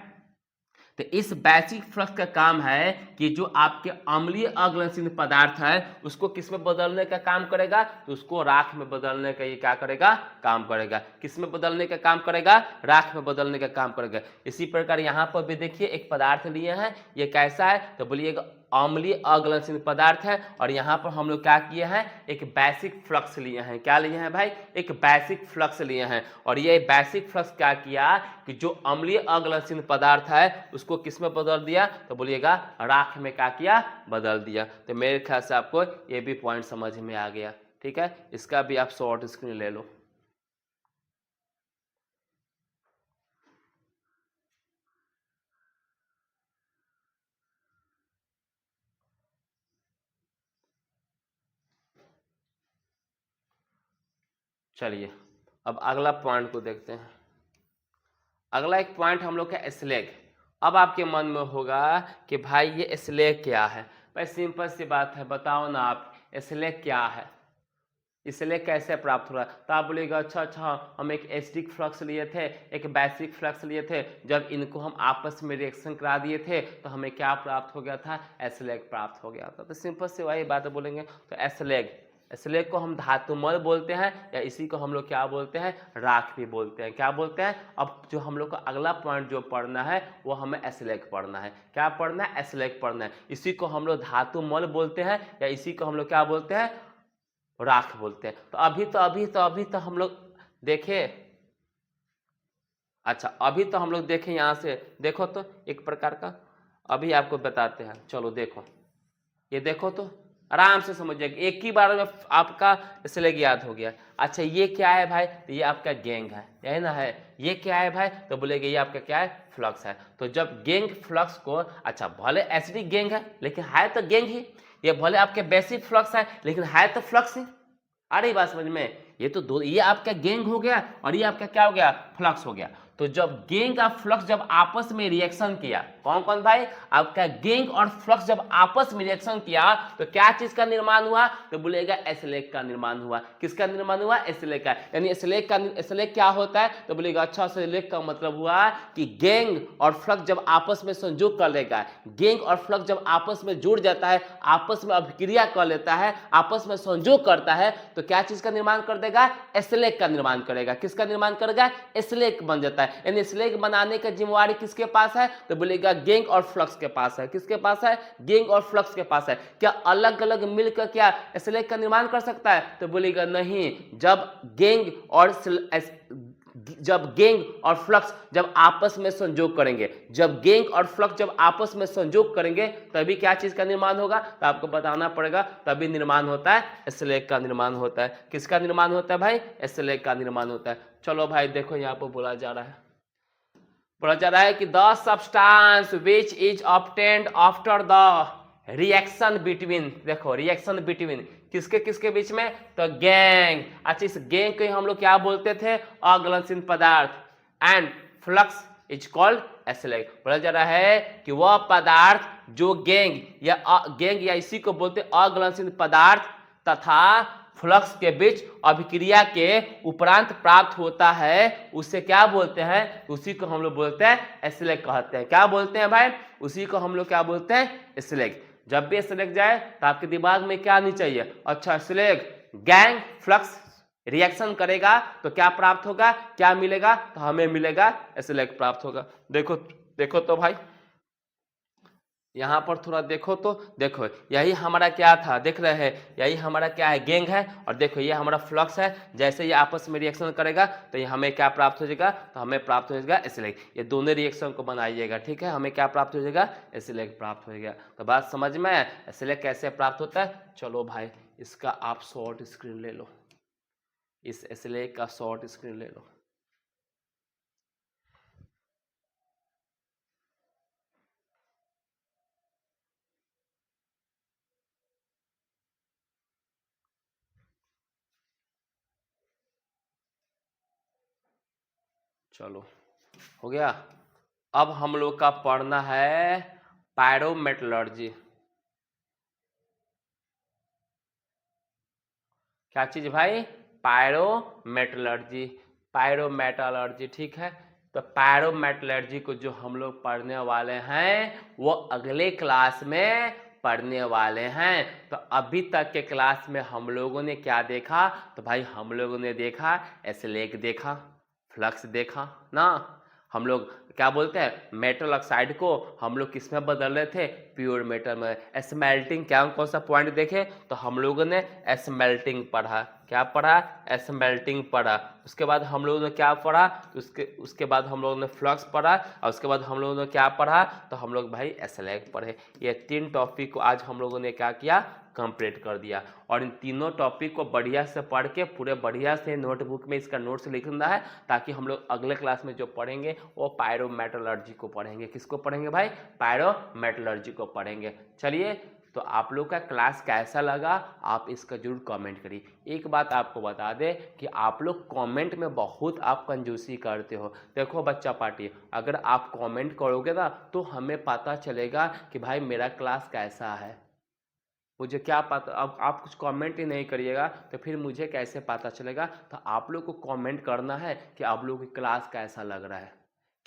तो इस बेसिक फ्लक्स का काम है कि जो आपके अम्लीय अग्लनशील पदार्थ है उसको किस में बदलने का काम करेगा? तो उसको राख में बदलने का ये क्या करेगा? काम करेगा। किस में बदलने का काम करेगा? राख में बदलने का काम करेगा। इसी प्रकार यहाँ पर भी देखिए एक पदार्थ लिए हैं, ये कैसा है? तो बोलिएगा अम्लीय अग्लनशील पदार्थ है, और यहाँ पर हम लोग क्या किए हैं? एक बेसिक फ्लक्स लिए हैं। क्या लिए हैं भाई? एक बेसिक फ्लक्स लिए हैं। और ये बेसिक फ्लक्स क्या किया कि जो अम्लीय अग्लनशील पदार्थ है उसको किस में बदल दिया? तो बोलिएगा राख में क्या किया? बदल दिया। तो मेरे ख्याल से आपको ये भी पॉइंट समझ में आ गया। ठीक है, इसका भी आप शॉर्ट स्क्रीन ले लो। चलिए अब अगला पॉइंट को देखते हैं। अगला एक पॉइंट हम लोग का स्लैग। अब आपके मन में होगा कि भाई ये स्लैग क्या है? भाई सिंपल सी बात है, बताओ ना आप स्लैग क्या है? स्लैग कैसे प्राप्त हो रहा है? तो आप बोलेगा अच्छा हम एक एसिडिक फ्लक्स लिए थे, एक बेसिक फ्लक्स लिए थे, जब इनको हम आपस में रिएक्शन करा दिए थे तो हमें क्या प्राप्त हो गया था? स्लैग प्राप्त हो गया था। तो सिंपल से वही बात बोलेंगे। तो स्लैग को हम धातुमल बोलते हैं, या इसी को हम लोग क्या बोलते हैं? राख भी बोलते हैं। क्या बोलते हैं? अब जो हम लोग का अगला पॉइंट जो पढ़ना है वो हमें स्लैग पढ़ना है। क्या पढ़ना है? स्लैग पढ़ना है। इसी को हम लोग धातुमल बोलते हैं, या इसी को हम लोग क्या बोलते हैं? राख बोलते हैं। तो अभी तो हम लोग देखे, अच्छा अभी तो हम लोग देखें, यहाँ से देखो तो एक प्रकार का अभी आपको बताते हैं। चलो देखो, ये देखो तो आराम से समझिए, एक ही बार में आपका स्लैग याद हो गया। अच्छा ये क्या है भाई? तो ये आपका गैंग है, यही ना है। ये क्या है भाई? तो बोलेंगे ये आपका क्या है? फ्लक्स है। तो जब गैंग फ्लक्स को, अच्छा भले एसिडिक गैंग है लेकिन है तो गैंग ही, ये भले आपके बेसिक फ्लक्स है लेकिन है तो फ्लक्स ही। आ रही बात समझ में? ये तो दो, ये आपका गैंग हो गया और ये आपका क्या हो गया? फ्लक्स हो गया। तो जब गैंग का फ्लक्स जब आपस में रिएक्शन किया, कौन कौन भाई? आपका गैंग और फ्लक्स जब आपस में रिएक्शन किया तो क्या चीज का निर्माण हुआ? तो बोलेगा स्लैग का निर्माण हुआ। किसका निर्माण हुआ? स्लैग का। यानी स्लैग क्या होता है? तो बोलेगा अच्छा स्लैग का मतलब हुआ कि गैंग और फ्लक्स जब आपस में संयोग कर लेगा, गैंग और फ्लक्स जब आपस में जुड़ जाता है, आपस में अभिक्रिया कर लेता है, आपस में संयोग करता है, तो क्या चीज का निर्माण कर देगा? स्लैग का निर्माण करेगा। किसका निर्माण करेगा? स्लैग बन जाता है। यानी स्लैग बनाने का जिम्मेवारी किसके पास है? तो बोलेगा गैंग और फ्लक्स के पास है। किसके पास है? गैंग और फ्लक्स के पास है। क्या अलग अलग मिलकर क्या स्लैग का निर्माण कर सकता है? तो बोलेगा नहीं। जब गैंग और फ्लक्स जब आपस में संयोग करेंगे, जब गैंग और फ्लक्स जब आपस में संयोग करेंगे तभी क्या चीज का निर्माण होगा? तो आपको बताना पड़ेगा। तभी निर्माण होता है स्लैग का निर्माण होता है। किसका निर्माण होता है भाई? स्लैग का निर्माण होता है। चलो भाई देखो यहाँ पर बोला जा रहा है कि the substance which is obtained after the reaction between, देखो रिएक्शन बिटवीन किसके किसके बीच में? तो गैंग। अच्छा इस गैंग को हम लोग क्या बोलते थे? अग्लनशील पदार्थ। And flux is called slag. बोला जा रहा है कि वह पदार्थ जो गेंग या इसी को बोलते अघुलनशील पदार्थ तथा फ्लक्स के बीच अभिक्रिया के उपरांत प्राप्त होता है उसे क्या बोलते हैं, उसी को हम लोग बोलते हैं एस्लेग कहते हैं। क्या बोलते हैं भाई, उसी को हम लोग क्या बोलते हैं, एस्लेग। जब भी एस्लेग जाए तो आपके दिमाग में क्या आनी चाहिए, अच्छा एस्लेग गैंग फ्लक्स रिएक्शन करेगा तो क्या प्राप्त होगा, क्या मिलेगा, तो हमें मिलेगा एस्लेग प्राप्त होगा। देखो तो भाई यहां पर थोड़ा देखो तो, देखो यही हमारा क्या था, देख रहे हैं यही हमारा क्या है, गैंग है, और देखो ये हमारा फ्लक्स है। जैसे ये आपस में रिएक्शन करेगा तो ये हमें क्या प्राप्त हो जाएगा, तो हमें प्राप्त हो जाएगा एस्लेग। ये दोनों रिएक्शन को बनाइएगा, ठीक है, हमें क्या प्राप्त हो जाएगा, एस्लेग प्राप्त हो जाएगा। तो बात समझ में है एस्लेग कैसे प्राप्त होता है। चलो भाई इसका आप शॉर्ट स्क्रीन ले लो, इस एस्लेग का शॉर्ट स्क्रीन ले लो। चलो हो गया। अब हम लोग का पढ़ना है पायरोमेटलर्जी। क्या चीज भाई, पायरोमेटलर्जी, पायरोमेटलर्जी, ठीक है। तो पायरोमेटलर्जी को जो हम लोग पढ़ने वाले हैं वो अगले क्लास में पढ़ने वाले हैं। तो अभी तक के क्लास में हम लोगों ने क्या देखा, तो भाई हम लोगों ने देखा एस्लेग देखा, फ्लक्स देखा ना, हम लोग क्या बोलते हैं मेटल ऑक्साइड को हम लोग किस में बदल रहे थे, प्योर मेटल में। स्मेल्टिंग क्या कौन सा पॉइंट देखे, तो हम लोगों ने स्मेल्टिंग पढ़ा, क्या पढ़ा, स्मेल्टिंग पढ़ा। उसके बाद हम लोगों ने क्या पढ़ा, तो उसके बाद हम लोगों ने फ्लक्स पढ़ा, और उसके बाद हम लोगों ने क्या पढ़ा, तो हम लोग भाई एस्लेग पढ़े। ये 3 टॉपिक को आज हम लोगों ने क्या किया, कंप्लीट कर दिया। और इन तीनों टॉपिक को बढ़िया से पढ़ के पूरे बढ़िया से नोटबुक में इसका नोट्स लिखना है, ताकि हम लोग अगले क्लास में जो पढ़ेंगे वो पायरोमेटलर्जी को पढ़ेंगे। किसको पढ़ेंगे भाई, पायरोमेटलर्जी को पढ़ेंगे। चलिए, तो आप लोग का क्लास कैसा लगा आप इसका जरूर कमेंट करिए। एक बात आपको बता दें कि आप लोग कमेंट में बहुत आप कंजूसी करते हो। देखो बच्चा पार्टी, अगर आप कमेंट करोगे ना तो हमें पता चलेगा कि भाई मेरा क्लास कैसा है। मुझे क्या पता, अब आप कुछ कमेंट ही नहीं करिएगा तो फिर मुझे कैसे पता चलेगा। तो आप लोग को कमेंट करना है कि आप लोगों की क्लास कैसा लग रहा है,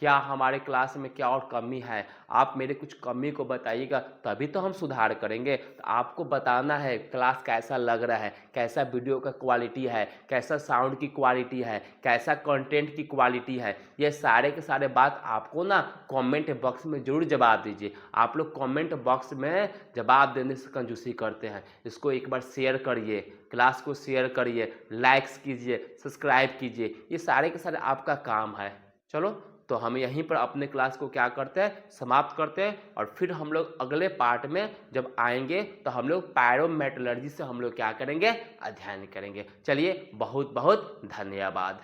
क्या हमारे क्लास में क्या और कमी है, आप मेरे कुछ कमी को बताइएगा, तभी तो हम सुधार करेंगे। तो आपको बताना है क्लास कैसा लग रहा है, कैसा वीडियो का क्वालिटी है, कैसा साउंड की क्वालिटी है, कैसा कंटेंट की क्वालिटी है। ये सारे के सारे बात आपको ना कमेंट बॉक्स में जरूर जवाब दीजिए। आप लोग कमेंट बॉक्स में जवाब देने से कंजूसी करते हैं। इसको एक बार शेयर करिए, क्लास को शेयर करिए, लाइक्स कीजिए, सब्सक्राइब कीजिए, ये सारे के सारे आपका काम है। चलो, तो हम यहीं पर अपने क्लास को क्या करते हैं, समाप्त करते हैं, और फिर हम लोग अगले पार्ट में जब आएंगे तो हम लोग पायरोमेटलर्जी से हम लोग क्या करेंगे, अध्ययन करेंगे। चलिए, बहुत बहुत धन्यवाद।